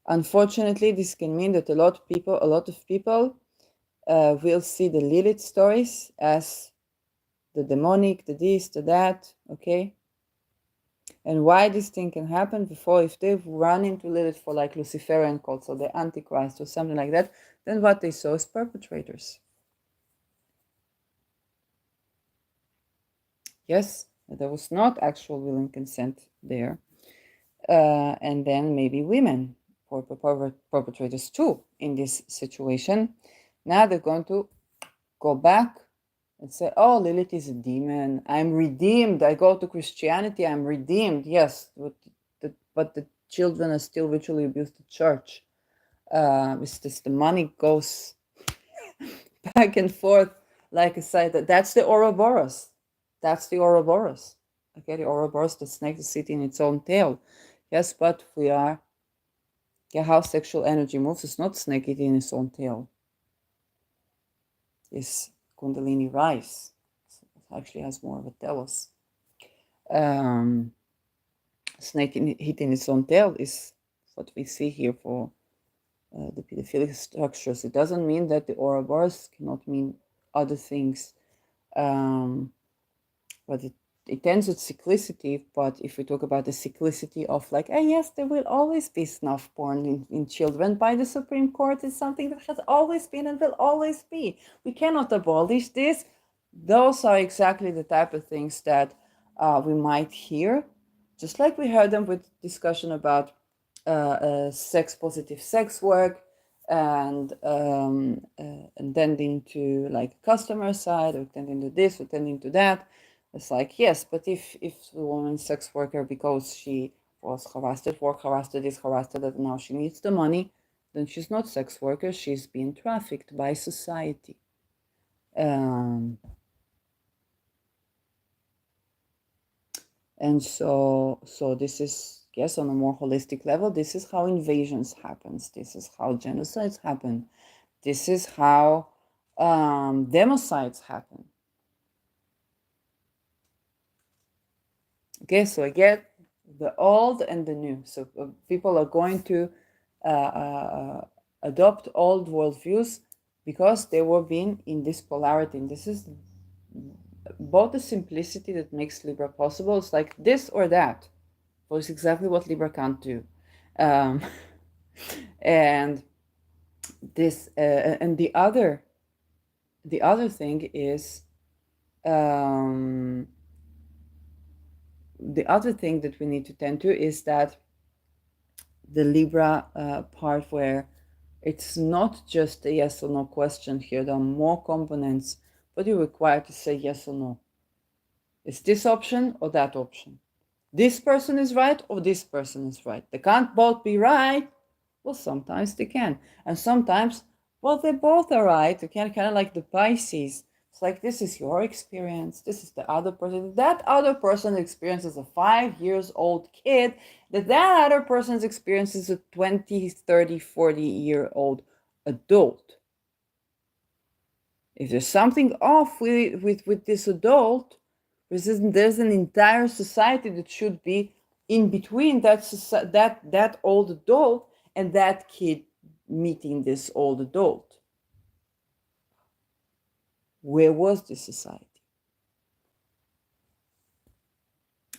Unfortunately, this can mean that a lot of people will see the Lilith stories as the demonic, the this, the that, okay? And why this thing can happen before, if they've run into Lilith for like Luciferian cults or the Antichrist or something like that, then what they saw is perpetrators. Yes, there was not actual will and consent there. And then maybe women or perpetrators too in this situation. Now they're going to go back and say, oh, Lilith is a demon. I'm redeemed. I go to Christianity. I'm redeemed. Yes, but the children are still ritually abused at church. It's just the money goes back and forth. Like I said, that's the Ouroboros. That's the Ouroboros. Okay, the Ouroboros, the snake is sitting in its own tail. Yes, but we are, how sexual energy moves is not snake eating in its own tail. It's Kundalini rise. It actually has more of a telos. Snake hitting its own tail is what we see here for the pedophilic structures. It doesn't mean that the Ouroboros cannot mean other things, but it tends with cyclicity. But if we talk about the cyclicity of like, yes, there will always be snuff porn in children by the Supreme Court is something that has always been and will always be. We cannot abolish this. Those are exactly the type of things that we might hear, just like we heard them with discussion about sex positive sex work and tending to like customer side or tending to this or tending to that. It's like, yes, but if the woman sex worker because she was harassed at work, harassed at this, harassed at that, now she needs the money, then she's not sex worker, she's being trafficked by society. And so this is, yes, on a more holistic level, this is how invasions happens. This is how genocides happen. This is how democides happen. Okay, so I get the old and the new. So people are going to adopt old worldviews because they were being in this polarity. And this is both the simplicity that makes Libra possible. It's like this or that. Well, it's exactly what Libra can't do. And this and the other thing is the other thing that we need to tend to is that the Libra part where it's not just a yes or no question here. There are more components, but you're required to say yes or no. It's this option or that option. This person is right or this person is right. They can't both be right. Well, sometimes they can. And sometimes, well, they both are right. You can kind of like the Pisces. It's like, this is your experience. This is the other person. That other person's experience is a 5 years old kid. That other person's experience is a 20, 30, 40-year-old adult. If there's something off with this adult, there's an entire society that should be in between that old adult and that kid meeting this old adult. Where was this society?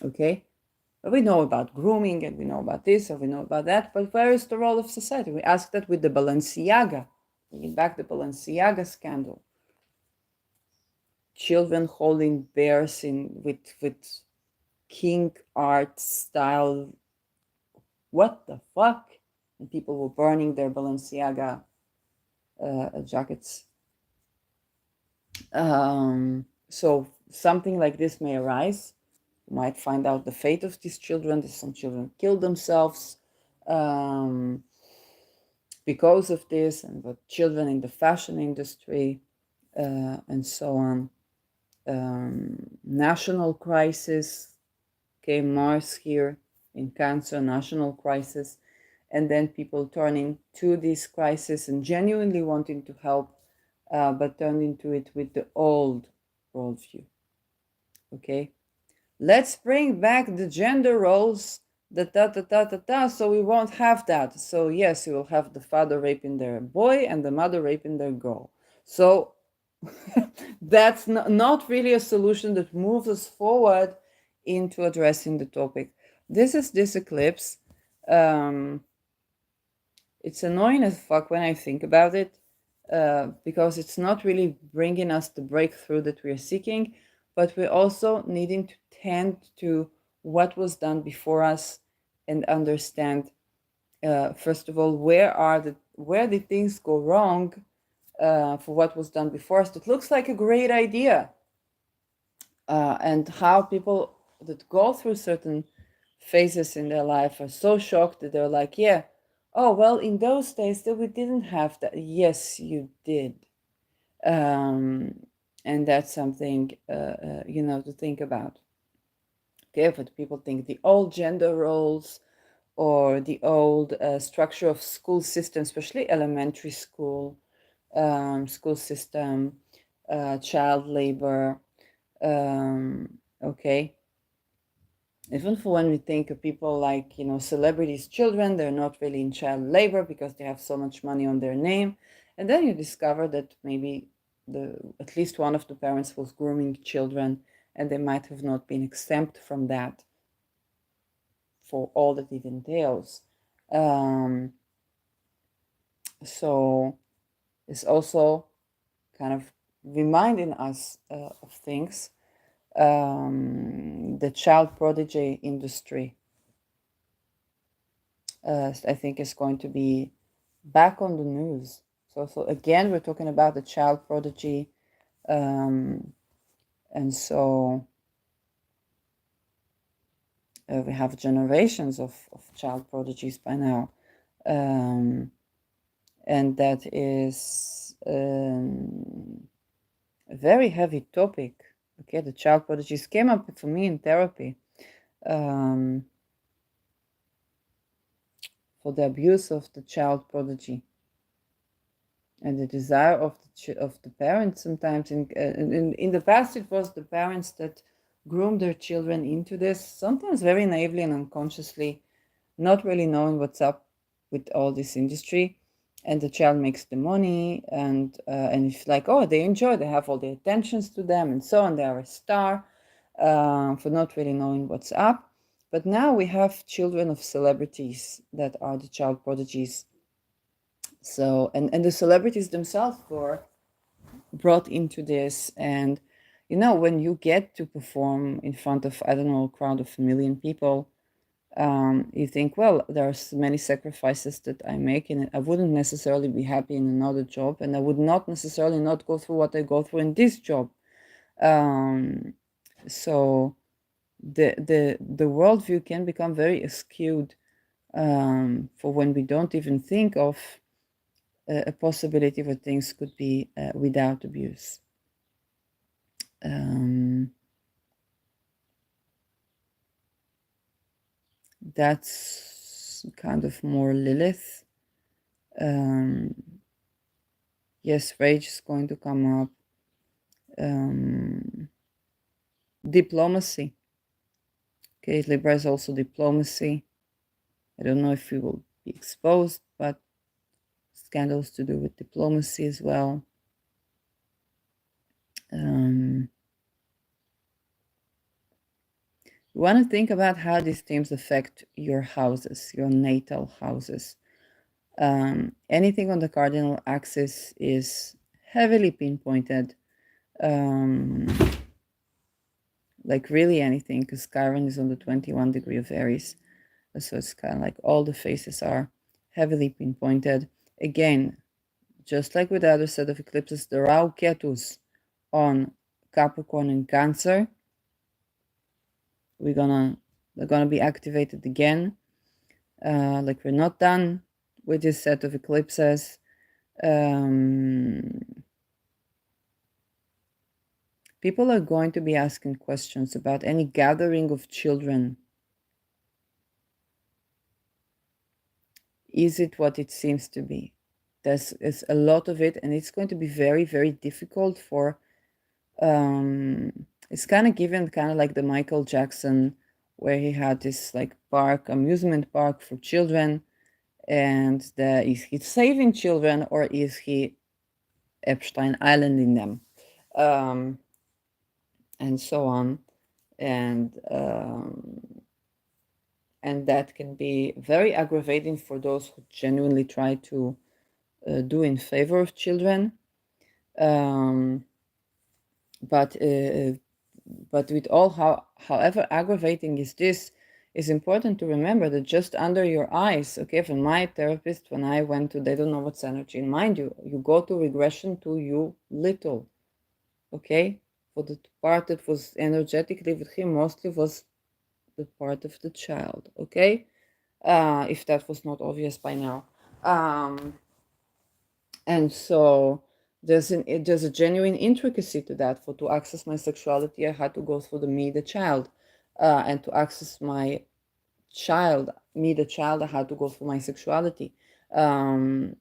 Okay, but we know about grooming and we know about this and we know about that, but where is the role of society? We ask that with the Balenciaga, bringing back the Balenciaga scandal. Children holding bears with kink art style. What the fuck? And people were burning their Balenciaga jackets. So something like this may arise. You might find out the fate of these children. Some children killed themselves because of this, and the children in the fashion industry and so on. National crisis. Okay, Mars here in Cancer, national crisis. And then people turning to this crisis and genuinely wanting to help, but turn into it with the old worldview. Okay, let's bring back the gender roles, so we won't have that. So yes, you will have the father raping their boy and the mother raping their girl. So that's not really a solution that moves us forward into addressing the topic. This is this eclipse. It's annoying as fuck when I think about it, because it's not really bringing us the breakthrough that we're seeking, but we're also needing to tend to what was done before us and understand, first of all, where did things go wrong for what was done before us that looks like a great idea, and how people that go through certain phases in their life are so shocked that they're like, yeah, oh, well, in those days that we didn't have that. Yes, you did. And that's something, to think about. Okay, but people think the old gender roles or the old structure of school system, especially elementary school, school system, child labor, okay, Even for when we think of people like, celebrities' children, they're not really in child labor because they have so much money on their name. And then you discover that maybe at least one of the parents was grooming children, and they might have not been exempt from that for all that it entails. Um, so it's also kind of reminding us of things. The child prodigy industry, I think, is going to be back on the news. So again, we're talking about the child prodigy, and so we have generations of child prodigies by now, and that is a very heavy topic. Okay, the child prodigies came up for me in therapy. For the abuse of the child prodigy and the desire of the parents. Sometimes in the past it was the parents that groomed their children into this, sometimes very naively and unconsciously, not really knowing what's up with all this industry. And the child makes the money, and it's like, oh, they enjoy, they have all the attentions to them and so on, they are a star, for not really knowing what's up. But now we have children of celebrities that are the child prodigies. So, and the celebrities themselves were brought into this. And, when you get to perform in front of, I don't know, a crowd of 1 million people, you think, well, there's many sacrifices that I make, and I wouldn't necessarily be happy in another job, and I would not necessarily not go through what I go through in this job. So the worldview can become very skewed, for when we don't even think of a possibility where things could be without abuse. That's kind of more Lilith. Yes, rage is going to come up. Diplomacy. Okay, Libra is also diplomacy. I don't know if we will be exposed, but scandals to do with diplomacy as well. You want to think about how these themes affect your houses, your natal houses. Anything on the cardinal axis is heavily pinpointed. Like really anything, because Chiron is on the 21 degree of Aries. So it's kind of like all the faces are heavily pinpointed. Again, just like with the other set of eclipses, the Rahu Ketus on Capricorn and Cancer, they're gonna be activated again. Like we're not done with this set of eclipses. People are going to be asking questions about any gathering of children. Is it what it seems to be? There's a lot of it, and it's going to be very, very difficult for. It's kind of given kind of like the Michael Jackson, where he had this like amusement park for children, and is he saving children or is he Epstein Islanding them, and so on, and that can be very aggravating for those who genuinely try to do in favor of children. But with however aggravating is this, it's important to remember that just under your eyes, okay, from my therapist, when I went to, they don't know what's energy, and mind you, you go to regression to you little, okay, for the part that was energetically with him mostly was the part of the child, okay, if that was not obvious by now. And so there's a genuine intricacy to that. For to access my sexuality, I had to go through the child, and to access my child, the child, I had to go through my sexuality, and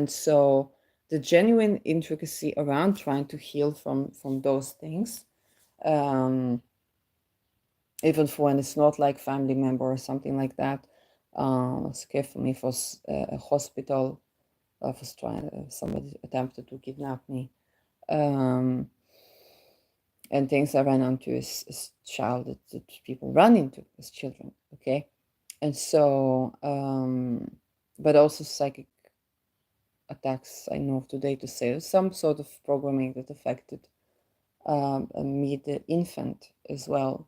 so the genuine intricacy around trying to heal from those things, even for when it's not like family member or something like that. It's okay for me if it was a hospital, if was trying, somebody attempted to kidnap me, and things I ran into as child that people run into as children. Okay, and so, but also psychic attacks. I know of today to say some sort of programming that affected me, the infant, as well,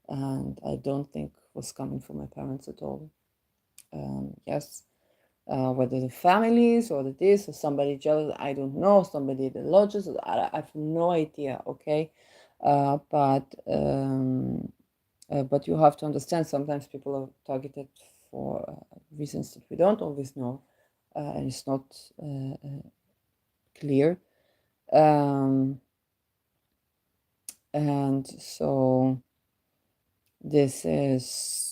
and I don't think was coming from my parents at all. Yes, whether the families or the this or somebody jealous, I don't know. Somebody the lodges, I have no idea. Okay, but you have to understand. Sometimes people are targeted for reasons that we don't always know, and it's not clear. And so this is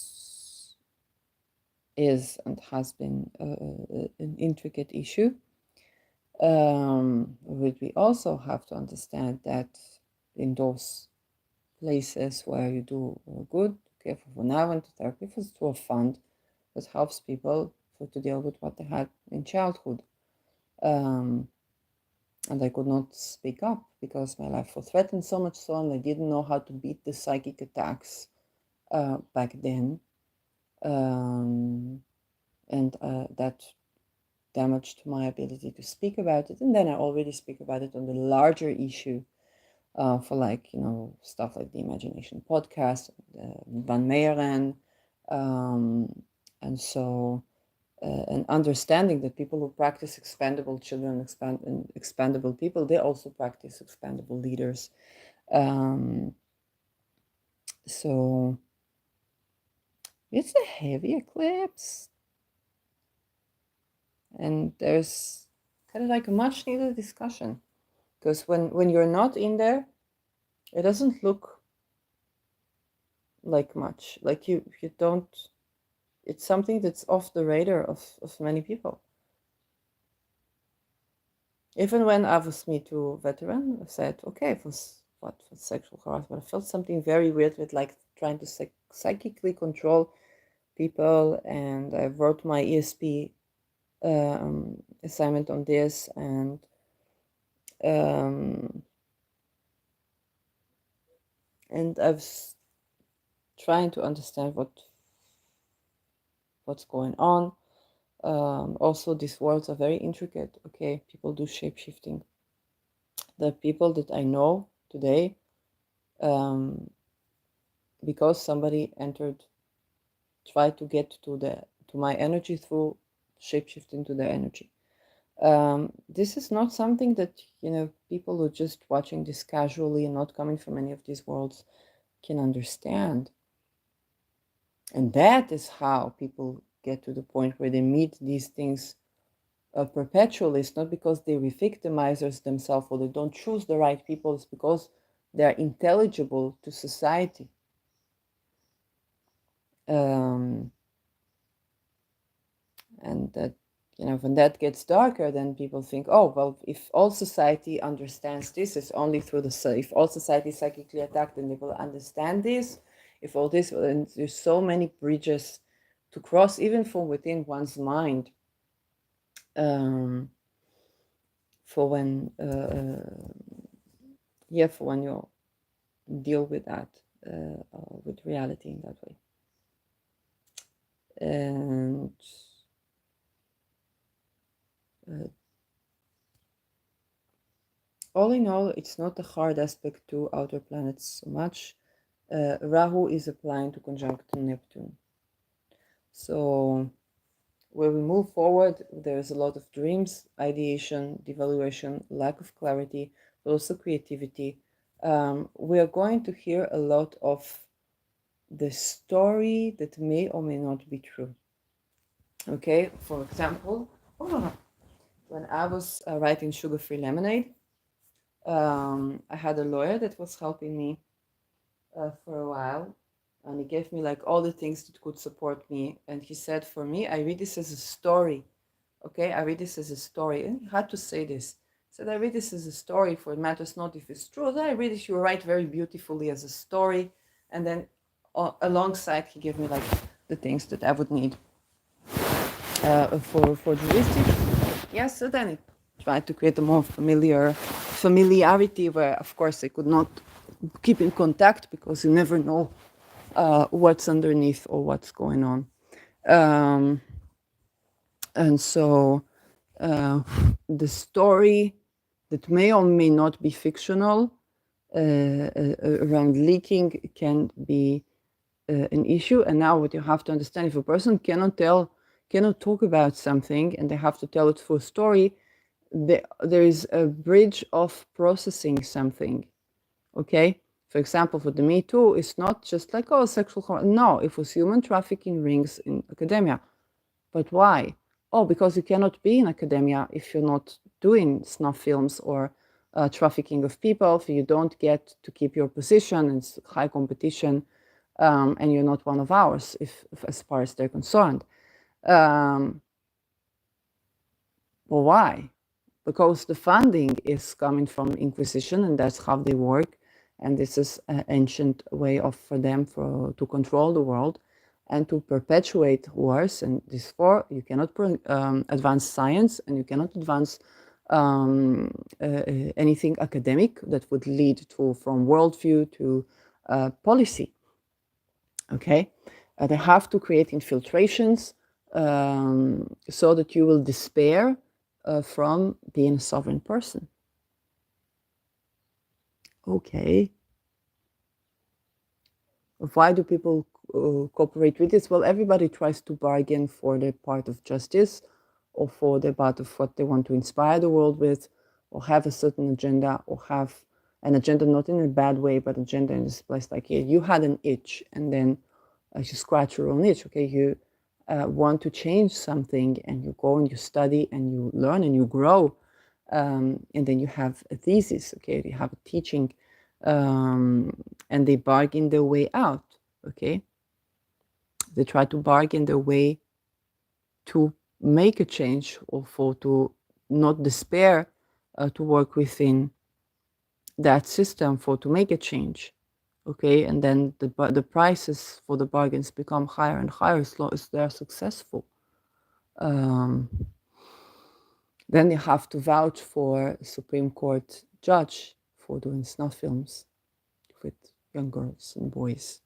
and has been an intricate issue. But we also have to understand that in those places where you do good, care for benevolent therapy, is to a fund that helps people to deal with what they had in childhood. And I could not speak up because my life was threatened so much so, and I didn't know how to beat the psychic attacks back then. And that damaged my ability to speak about it. And then I already speak about it on the larger issue for, like, stuff like the Imagination podcast, Van Meijeren. And so, and understanding that people who practice expandable children, expandable people, they also practice expandable leaders. So it's a heavy eclipse. And there's kind of like a much needed discussion, because when you're not in there, it doesn't look like much, like you don't, it's something that's off the radar of many people. Even when I was Me Too veteran, I said, okay, it was what was sexual harassment. I felt something very weird with like trying to psychically control people, and I wrote my ESP assignment on this, and I was trying to understand what's going on. Also, these worlds are very intricate. Okay, people do shapeshifting. The people that I know today, because somebody tried to get to my energy through shapeshifting to their energy. This is not something that people who are just watching this casually and not coming from any of these worlds can understand. And that is how people get to the point where they meet these things perpetually. It's not because they re-victimizers themselves or they don't choose the right people. It's because they're intelligible to society. And that, when that gets darker, then people think, oh, well, if all society understands this, it's only through if all society is psychically attacked, then they will understand this. If all this, and there's so many bridges to cross, even from within one's mind, for when you deal with that, with reality in that way. And all in all, it's not a hard aspect to outer planets so much. Rahu is applying to conjunct Neptune. So where we move forward, there's a lot of dreams, ideation, devaluation, lack of clarity, but also creativity. We are going to hear a lot of the story that may or may not be true. Okay, for example, when I was writing Sugar-Free Lemonade, I had a lawyer that was helping me for a while, and he gave me like all the things that could support me. And he said, for me, I read this as a story. Okay, I read this as a story. And he had to say this. He said, I read this as a story, for it matters not if it's true. I read it, you write very beautifully as a story. And then alongside, he gave me like the things that I would need for heuristics. Yes, so then it tried to create a more familiarity where, of course, I could not keep in contact because you never know what's underneath or what's going on. And so the story that may or may not be fictional around leaking can be an issue. And now what you have to understand, if a person cannot talk about something and they have to tell it full story, there is a bridge of processing something. Okay, for example, for the Me Too, it's not just like, oh, sexual harm. No, it was human trafficking rings in academia. But why? Oh, because you cannot be in academia if you're not doing snuff films or trafficking of people, if you don't get to keep your position, and it's high competition, and you're not one of ours, if as far as they're concerned. Well, why? Because the funding is coming from Inquisition, and that's how they work. And this is an ancient way for them to control the world and to perpetuate wars. And this you cannot advance science, and you cannot advance anything academic that would lead to from worldview to policy. Okay, they have to create infiltrations so that you will despair from being a sovereign person. Okay. Why do people cooperate with this? Well, everybody tries to bargain for their part of justice or for their part of what they want to inspire the world with, or have a certain agenda, or have an agenda not in a bad way, but agenda in this place like, yeah, you had an itch, and then you scratch your own itch. Okay, you want to change something, and you go and you study and you learn and you grow, and then you have a thesis. Okay, you have a teaching, and they bargain their way out. Okay, they try to bargain their way to make a change, or to not despair, to work within that system to make a change. Okay, and then the prices for the bargains become higher and higher as long as they're successful. Then you have to vouch for a Supreme Court judge for doing snuff films with young girls and boys,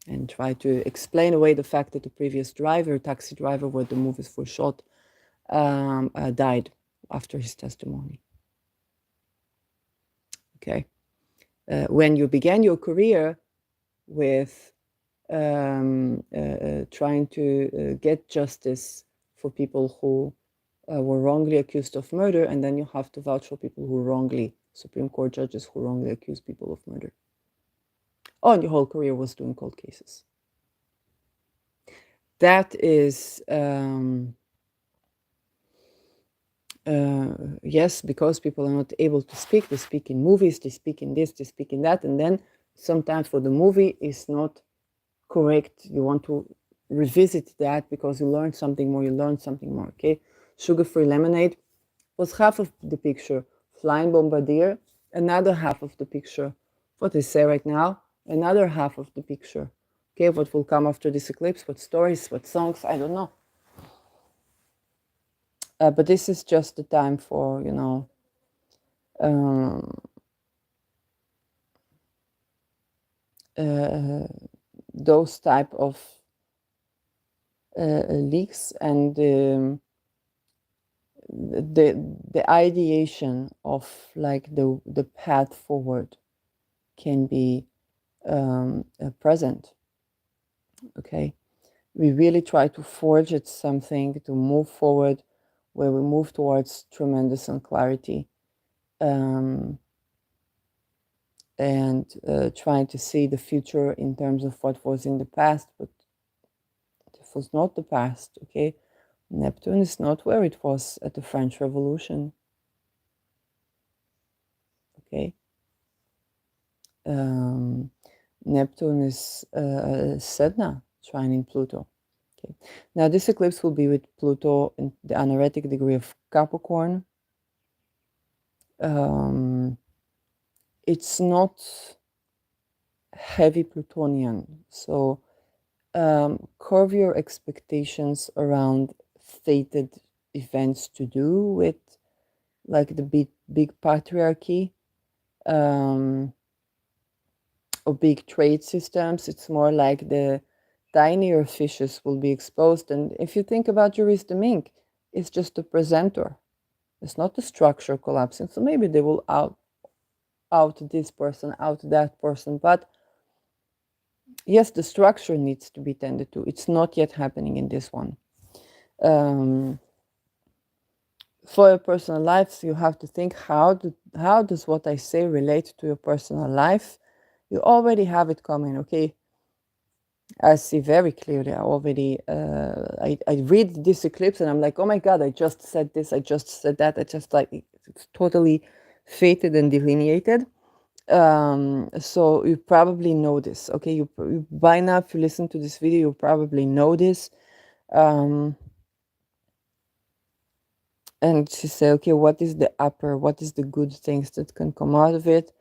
and try to explain away the fact that the previous taxi driver, where the movies were shot, died after his testimony. Okay, when you began your career with trying to get justice for people who were wrongly accused of murder, and then you have to vouch for people who Supreme Court judges who wrongly accuse people of murder. Oh, and your whole career was doing cold cases. That is, yes, because people are not able to speak. They speak in movies, they speak in this, they speak in that, and then sometimes for the movie is not correct. You want to revisit that because you learned something more, okay? Sugar-free lemonade was half of the picture. Flying bombardier, another half of the picture. What they say right now, another half of the picture. Okay, what will come after this eclipse, what stories, what songs, I don't know. But this is just the time for, those type of leaks, and the ideation of like the path forward can be present. Okay, we really try to forge at something to move forward, where we move towards tremendous clarity, and trying to see the future in terms of what was in the past, but it was not the past. Okay, Neptune is not where it was at the French Revolution. Okay, Neptune is Sedna trining Pluto. Okay, now this eclipse will be with Pluto in the anaretic degree of Capricorn. It's not heavy Plutonian. So curve your expectations around fated events to do with like the big patriarchy or big trade systems. It's more like the tinier fishes will be exposed. And if you think about Juris the Mink, it's just a presenter. It's not the structure collapsing. So maybe they will out this person, out that person. But yes, the structure needs to be tended to. It's not yet happening in this one. For your personal life, you have to think how does what I say relate to your personal life? You already have it coming, okay? I see very clearly. I already I read this eclipse and I'm like, oh my God, I just said this, I just said that. I just like it's totally fated and delineated. So you probably know this, okay? You by now, if you listen to this video, you probably know this. And she said, okay, what is the good things that can come out of it?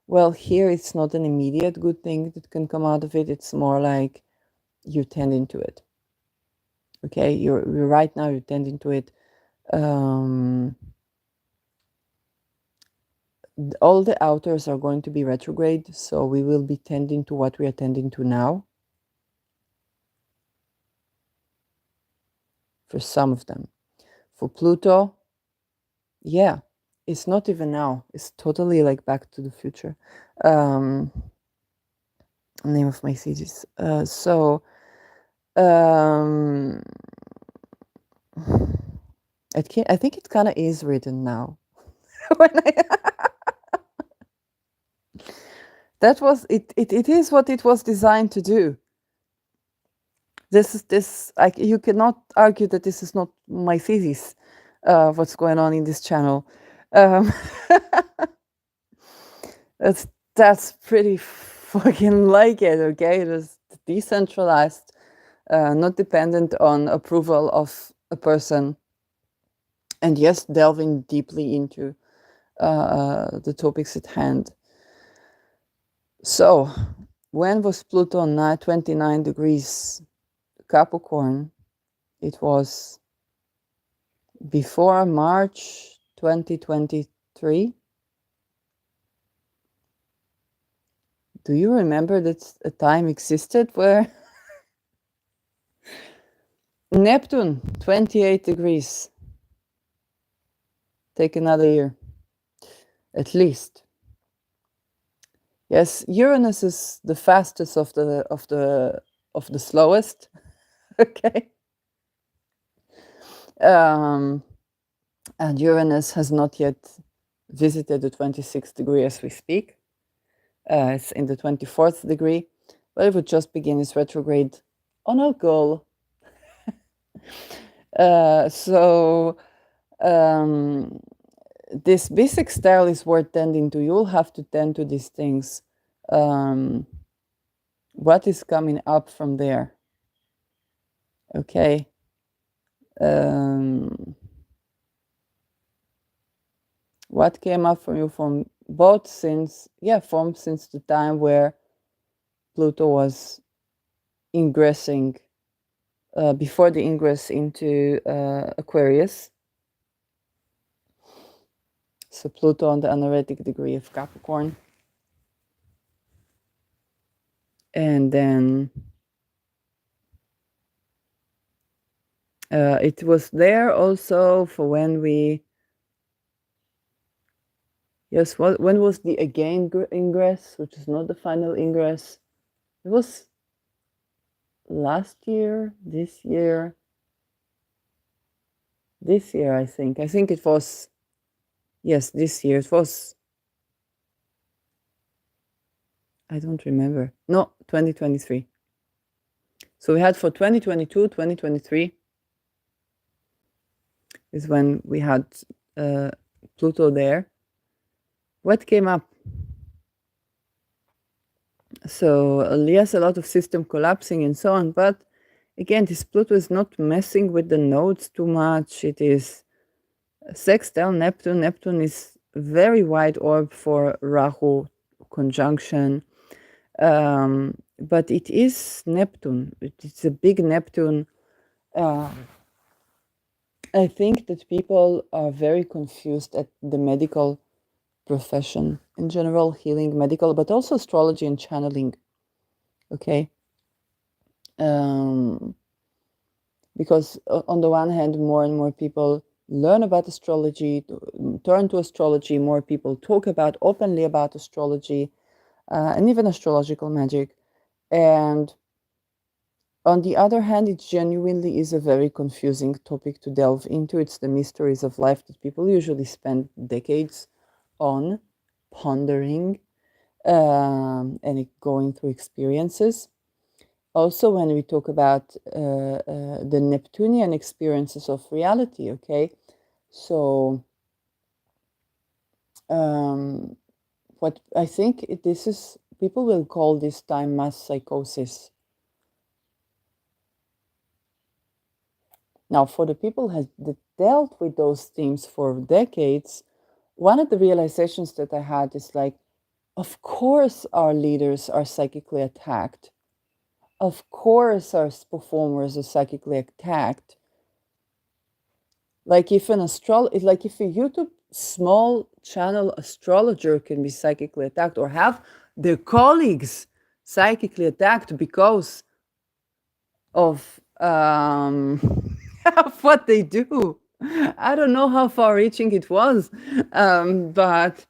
Well, here it's not an immediate good thing that can come out of it. It's more like you tend into it. Okay, you're right now, you tend into it. All the outers are going to be retrograde, so we will be tending to what we are tending to now. For some of them. For Pluto, yeah, it's not even now. It's totally like Back to the Future. Name of my series. I think it kind of is written now. That was it. It is what it was designed to do. You cannot argue that this is not my thesis. What's going on in this channel? That's pretty fucking like it. Okay, it is decentralized, not dependent on approval of a person, and yes, delving deeply into the topics at hand. So, when was Pluto on 29 degrees Capricorn? It was before March 2023. Do you remember that a time existed where Neptune, 28 degrees? Take another year, at least. Yes, Uranus is the fastest of the slowest. Okay. And Uranus has not yet visited the 26th degree as we speak. It's in the 24th degree, but it would just begin its retrograde on our goal. This basic style is worth tending to. You'll have to tend to these things. What is coming up from there? Okay. What came up from you from both since the time where Pluto was ingressing, before the ingress into Aquarius. So Pluto on the anaretic degree of Capricorn. And then it was there also for when we... Yes, when was the again ingress, which is not the final ingress? It was last year, this year, I think. I think it was, yes, this year. It was, I don't remember. No, 2023. So we had for 2022, 2023 is when we had Pluto there. What came up? So yes, a lot of system collapsing and so on, but again, this Pluto is not messing with the nodes too much. It is sextile Neptune. Neptune is very wide orb for Rahu conjunction. But it is Neptune. It's a big Neptune. Uh, I think that people are very confused at the medical profession in general, healing, medical, but also astrology and channeling. Okay. Because on the one hand, more and more people learn about astrology, turn to astrology, more people talk about openly about astrology, and even astrological magic. And on the other hand, it genuinely is a very confusing topic to delve into. It's the mysteries of life that people usually spend decades on pondering and going through experiences. Also, when we talk about the Neptunian experiences of reality, okay? So, what I think this is, people will call this time mass psychosis. Now, for the people that dealt with those themes for decades, one of the realizations that I had is like, of course, our leaders are psychically attacked. Of course, our performers are psychically attacked. Like if like if a YouTube small channel astrologer can be psychically attacked or have their colleagues psychically attacked because of of what they do. I don't know how far-reaching it was, but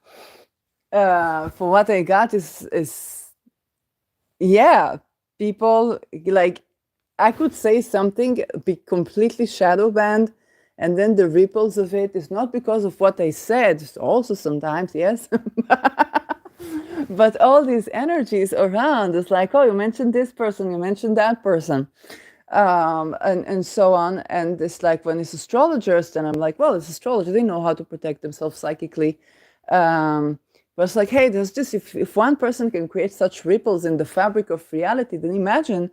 for what I got is yeah, people like I could say something, be completely shadow banned, and then the ripples of it is not because of what I said, also sometimes, yes. But all these energies around, it's like, oh, you mentioned this person, you mentioned that person, and so on. And it's like when it's astrologers, then I'm like, well, it's astrology, they know how to protect themselves psychically. But it's like, hey, there's just, if one person can create such ripples in the fabric of reality, then imagine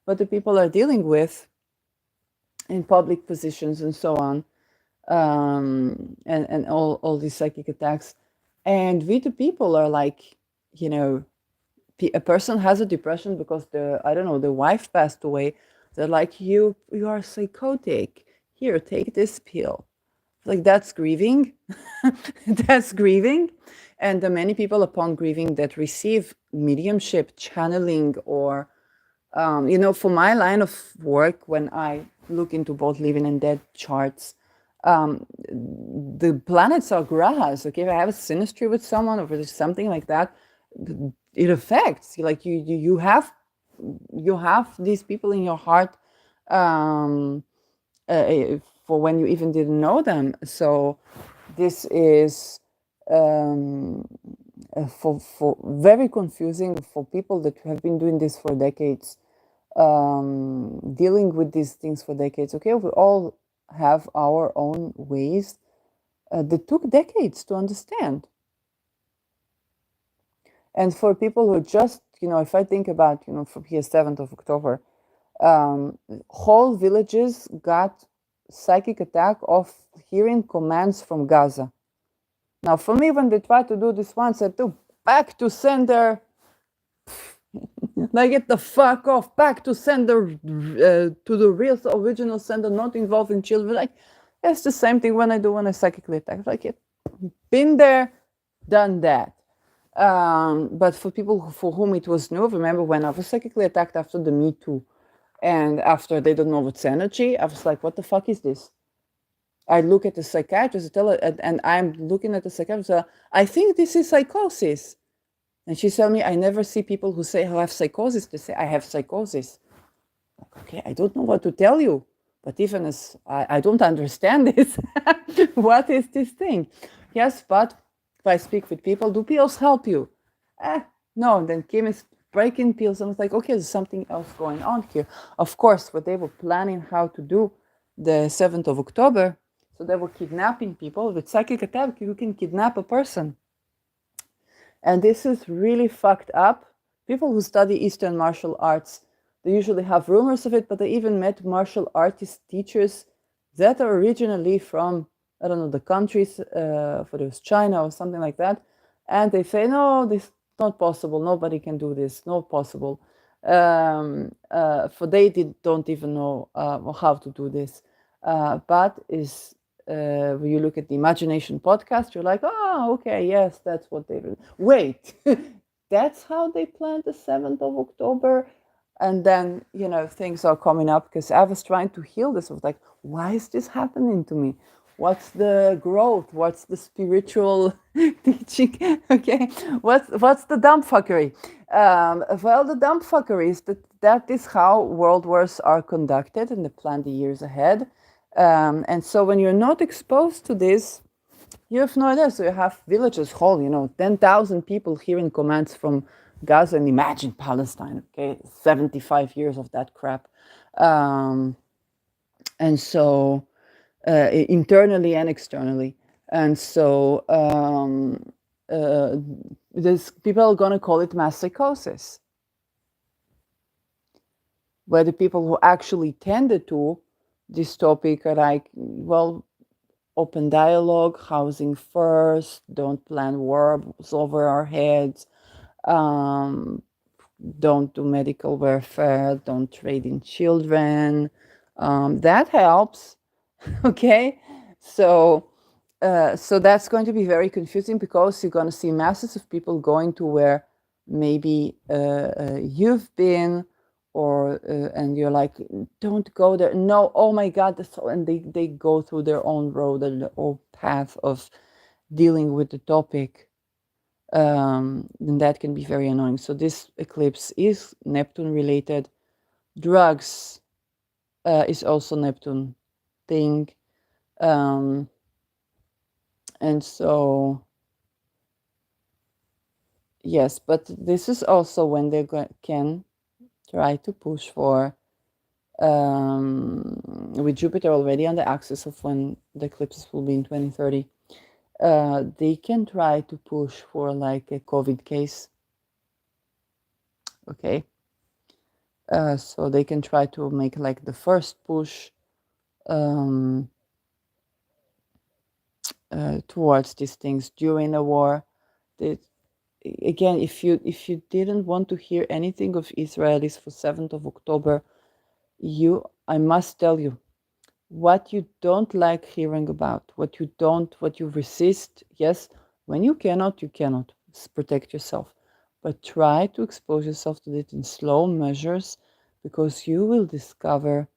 what the people are dealing with in public positions and so on, and all these psychic attacks. And we, the people, are like, you know, a person has a depression because I don't know, the wife passed away. They're like, you are psychotic. Here, take this pill. Like, that's grieving. That's grieving. And the many people upon grieving that receive mediumship, channeling, or for my line of work, when I look into both living and dead charts, the planets are grahas. Okay, if I have a synastry with someone or there's something like that, it affects. Like you have these people in your heart for when you even didn't know them. So this is for very confusing for people that have been doing this for decades, dealing with these things for decades. Okay, we all have our own ways that took decades to understand. And for people who just, if I think about, from here, 7th of October, whole villages got psychic attack of hearing commands from Gaza. Now, for me, when they tried to do this once, I said, back to sender. Like, get the fuck off, back to sender, to the real original sender, not involving children. Like, it's the same thing when I psychically attack. Like, been there, done that. But for people for whom it was new, remember when I was psychically attacked after the Me Too, and after they don't know what's energy, I was like, what the fuck is this? I look at the psychiatrist, and I'm looking at the psychiatrist, I think this is psychosis. And she told me, I never see people who say, I have psychosis, they say, I have psychosis. Like, okay, I don't know what to tell you, but even as I don't understand this, what is this thing? Yes, but if I speak with people, do pills help you? No, then Kim is breaking pills. I was like, okay, there's something else going on here. Of course, what they were planning how to do the 7th of October, so they were kidnapping people. With psychic attack, you can kidnap a person. And this is really fucked up. People who study Eastern martial arts, they usually have rumors of it, but I even met martial artist teachers that are originally from, I don't know, the countries, for it was China or something like that. And they say, no, not possible. Nobody can do this. Not possible. For they don't even know how to do this. But is when you look at the Imagination podcast, you're like, oh, okay, yes, that's what they do. Wait, that's how they planned the 7th of October? And then, things are coming up because I was trying to heal this. I was like, why is this happening to me? What's the growth? What's the spiritual teaching? Okay, what's the dumb fuckery? Well, the dumb fuckery is that is how world wars are conducted and they plan the years ahead. And so when you're not exposed to this, you have no idea. So you have villages whole, 10,000 people hearing commands from Gaza, and imagine Palestine, okay? 75 years of that crap. And so internally and externally. And so this people are going to call it mass psychosis. Where the people who actually tended to this topic are like, well, open dialogue, housing first, don't plan wars over our heads, don't do medical welfare, don't trade in children. That helps. Okay, so that's going to be very confusing because you're going to see masses of people going to where maybe you've been, or and you're like, don't go there. No, oh my God, and they go through their own road and their own path of dealing with the topic. Then that can be very annoying. So this eclipse is Neptune related. Drugs is also Neptune thing. And so, yes, but this is also when they can try to push for, with Jupiter already on the axis of when the eclipses will be in 2030, they can try to push for like a COVID case. Okay. So they can try to make like the first push towards these things during the war. Again, if you didn't want to hear anything of Israelis for 7th of October, I must tell you, what you don't like hearing about, what you resist, yes, when you cannot, protect yourself. But try to expose yourself to it in slow measures, because you will discover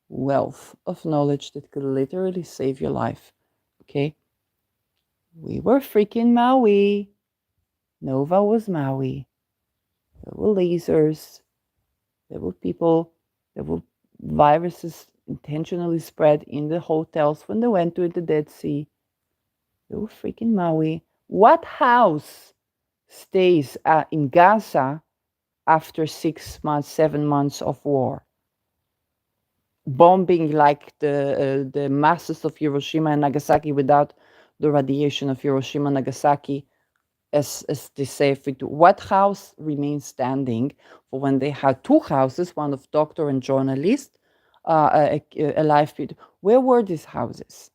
wealth of knowledge that could literally save your life. Okay? We were freaking Maui. Nova was Maui. There were lasers. There were people. There were viruses intentionally spread in the hotels when they went to the Dead Sea. They were freaking Maui. What house stays in Gaza after 6 months, 7 months of war? Bombing like the masses of Hiroshima and Nagasaki without the radiation of Hiroshima and Nagasaki, as they say. What house remains standing for when they had two houses, one of doctor and journalist, alive people? Where were these houses?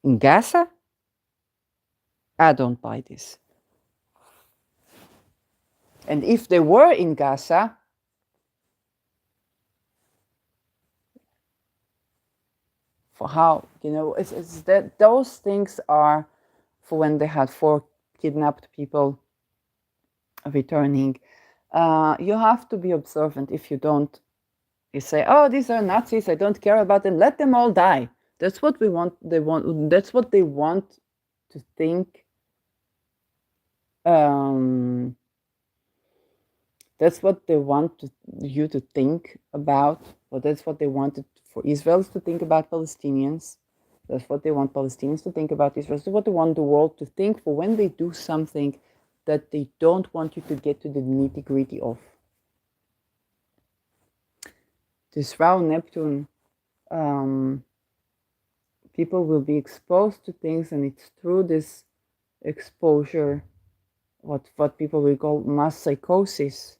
In Gaza? I don't buy this. And if they were in Gaza, for how, it's that those things are for when they had 4 kidnapped people returning. You have to be observant. If you don't, you say, oh, these are Nazis, I don't care about them, let them all die. That's what we want. That's what they want to think. That's what they want you to think about, or that's what they wanted for Israelis to think about Palestinians. That's what they want Palestinians to think about Israel. That's what they want the world to think for when they do something that they don't want you to get to the nitty-gritty of. This round Neptune, people will be exposed to things, and it's through this exposure, what people will call mass psychosis.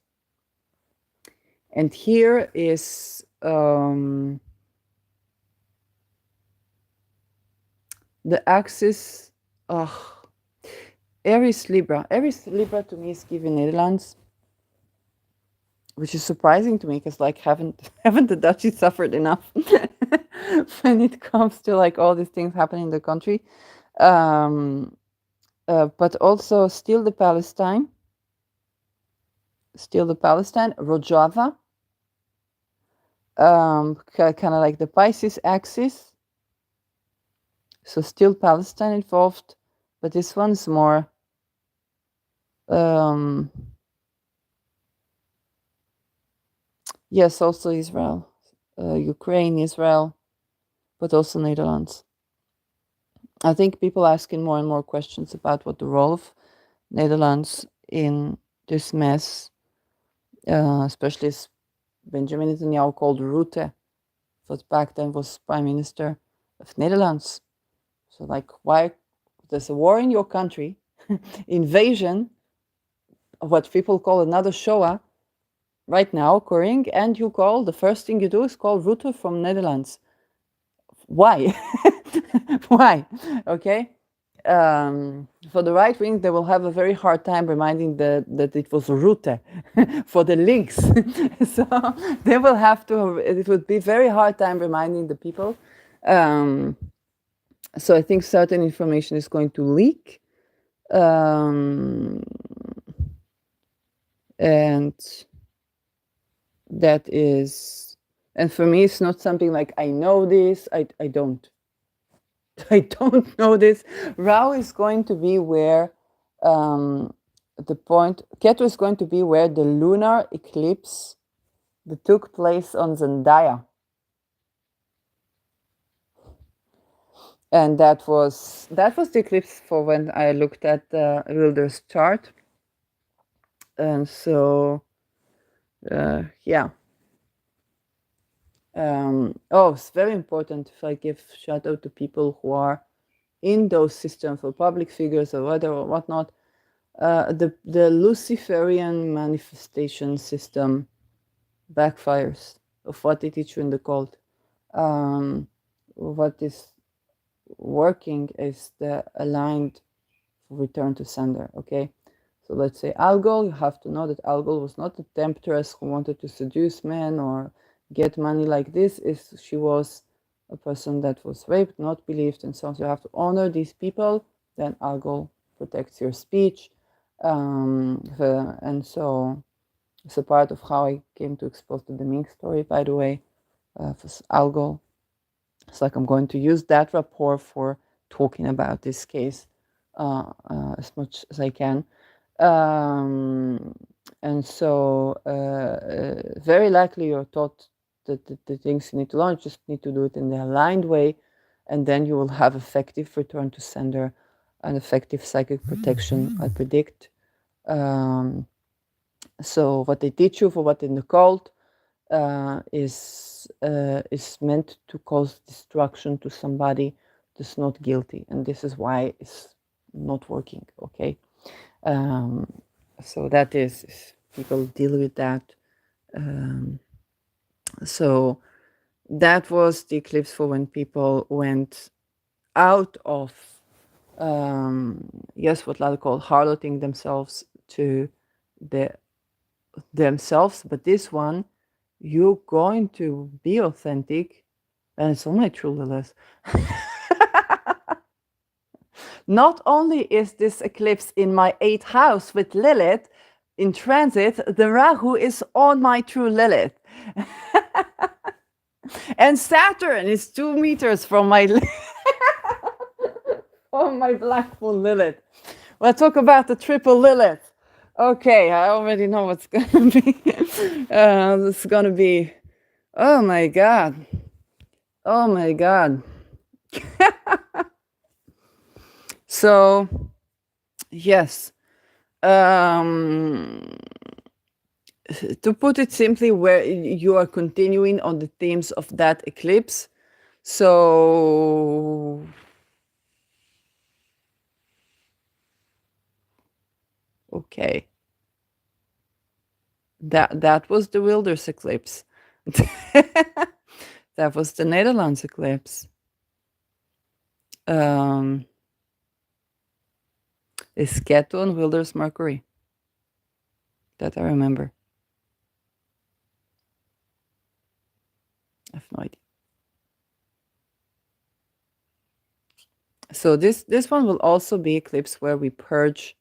And here is the axis. Aries Libra. Aries Libra to me is given Netherlands, which is surprising to me because like haven't the Dutchies suffered enough when it comes to like all these things happening in the country. But also still the Palestine, Rojava, kind of like the Pisces axis. So still Palestine involved, but this one's more yes, also Israel, Ukraine, Israel, but also Netherlands. I think people asking more and more questions about what the role of Netherlands in this mess, especially as Benjamin Netanyahu called Rutte, but back then was Prime Minister of Netherlands. So like, why there's a war in your country, invasion of what people call another Shoah right now occurring, and you call, the first thing you do is call Rutte from Netherlands. Why? Why? Okay. For the right wing, they will have a very hard time reminding that it was Rutte for the links. So they will have to, it would be very hard time reminding the people. So I think certain information is going to leak. And that is, and for me, it's not something like I know this, I don't. I don't know this. Rao is going to be where Ketu is going to be where the lunar eclipse that took place on Zendaya. And that was the eclipse for when I looked at Wilder's chart. And so, yeah. It's very important if I give shout out to people who are in those systems for public figures or whatever or whatnot. The Luciferian manifestation system backfires of what they teach you in the cult. What is working is the aligned return to sender. Okay, so let's say Algol. You have to know that Algol was not a temptress who wanted to seduce men or get money like this. She was a person that was raped, not believed, and so on. So you have to honor these people. Then Algol protects your speech. And so it's a part of how I came to expose the Ming story, by the way, for Algol. It's like I'm going to use that rapport for talking about this case as much as I can. And so very likely you're taught that the things you need to learn, you just need to do it in the aligned way, and then you will have effective return to sender and effective psychic protection, I predict. So what they teach you for what in the cult is meant to cause destruction to somebody that's not guilty, and this is why it's not working. Okay, so that is people deal with that. So that was the eclipse for when people went out of what Lada called harloting themselves to themselves, but this one, you're going to be authentic, and it's only true Lilith. Not only is this eclipse in my 8th house with Lilith in transit, the Rahu is on my true Lilith. And Saturn is 2 meters from my from my black moon Lilith. We'll talk about the triple Lilith. Okay, I already know what's gonna be. It's gonna be, oh my god. Oh my god. So, yes. To put it simply, where you are continuing on the themes of that eclipse. So, okay. That was the Wilders eclipse. That was the Netherlands eclipse. is Ketu and Wilder's Mercury. That I remember. I have no idea. So this one will also be eclipse where we purge,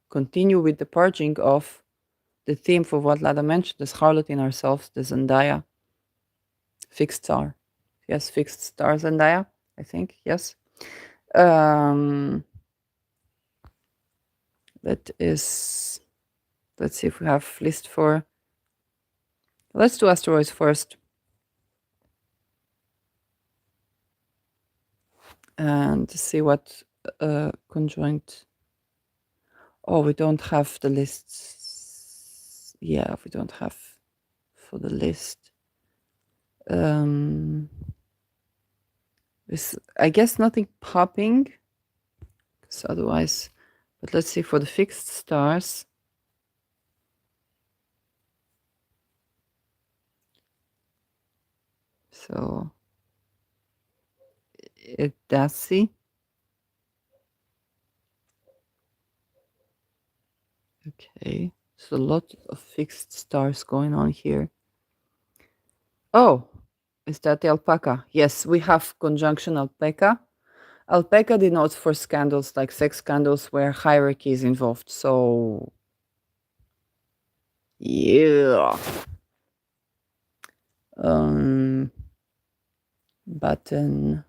continue with the purging of the theme for what Lada mentioned, this harlot in ourselves, the Zendaya, fixed star. Yes, fixed star Zendaya, I think, yes. That is, let's see if we have list for, let's do asteroids first. And see what conjoint. Oh, we don't have the lists. Yeah, we don't have for the list. I guess nothing popping. Because otherwise, but let's see for the fixed stars. So it does see. Okay, so a lot of fixed stars going on here. Oh, is that the alpaca? Yes, we have conjunction alpaca. Alpaca denotes for scandals like sex scandals where hierarchy is involved. So, yeah. Button.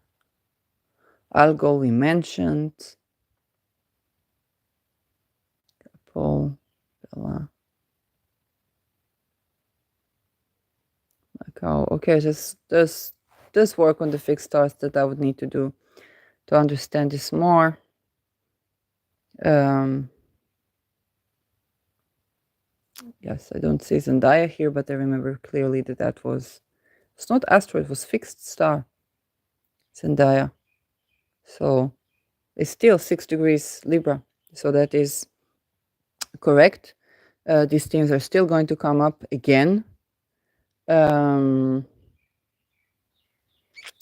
Algo we mentioned. Paul. Bella. Macau. Okay, just work on the fixed stars that I would need to do to understand this more. Yes, I don't see Zendaya here, but I remember clearly that was, it's not asteroid, it was fixed star. Zendaya. So it's still 6 degrees Libra. So that is correct. These themes are still going to come up again.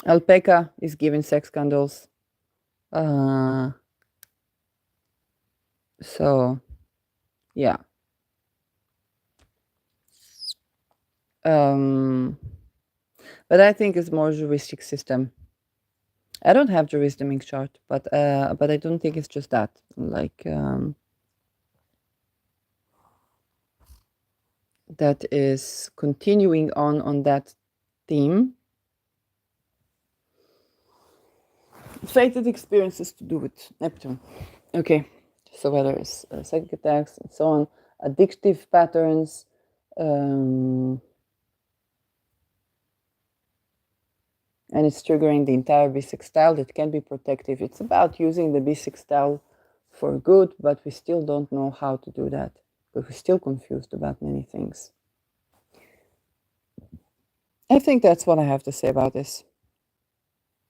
Alpaca is giving sex scandals. So, yeah. But I think it's more juristic system. I don't have juristic ink chart, but I don't think it's just that. Like that is continuing on that theme. Fated experiences to do with Neptune. Okay, so whether it's psychic attacks and so on, addictive patterns, and it's triggering the entire bisextile that can be protective. It's about using the bisextile for good, but we still don't know how to do that. But we're still confused about many things. I think that's what I have to say about this.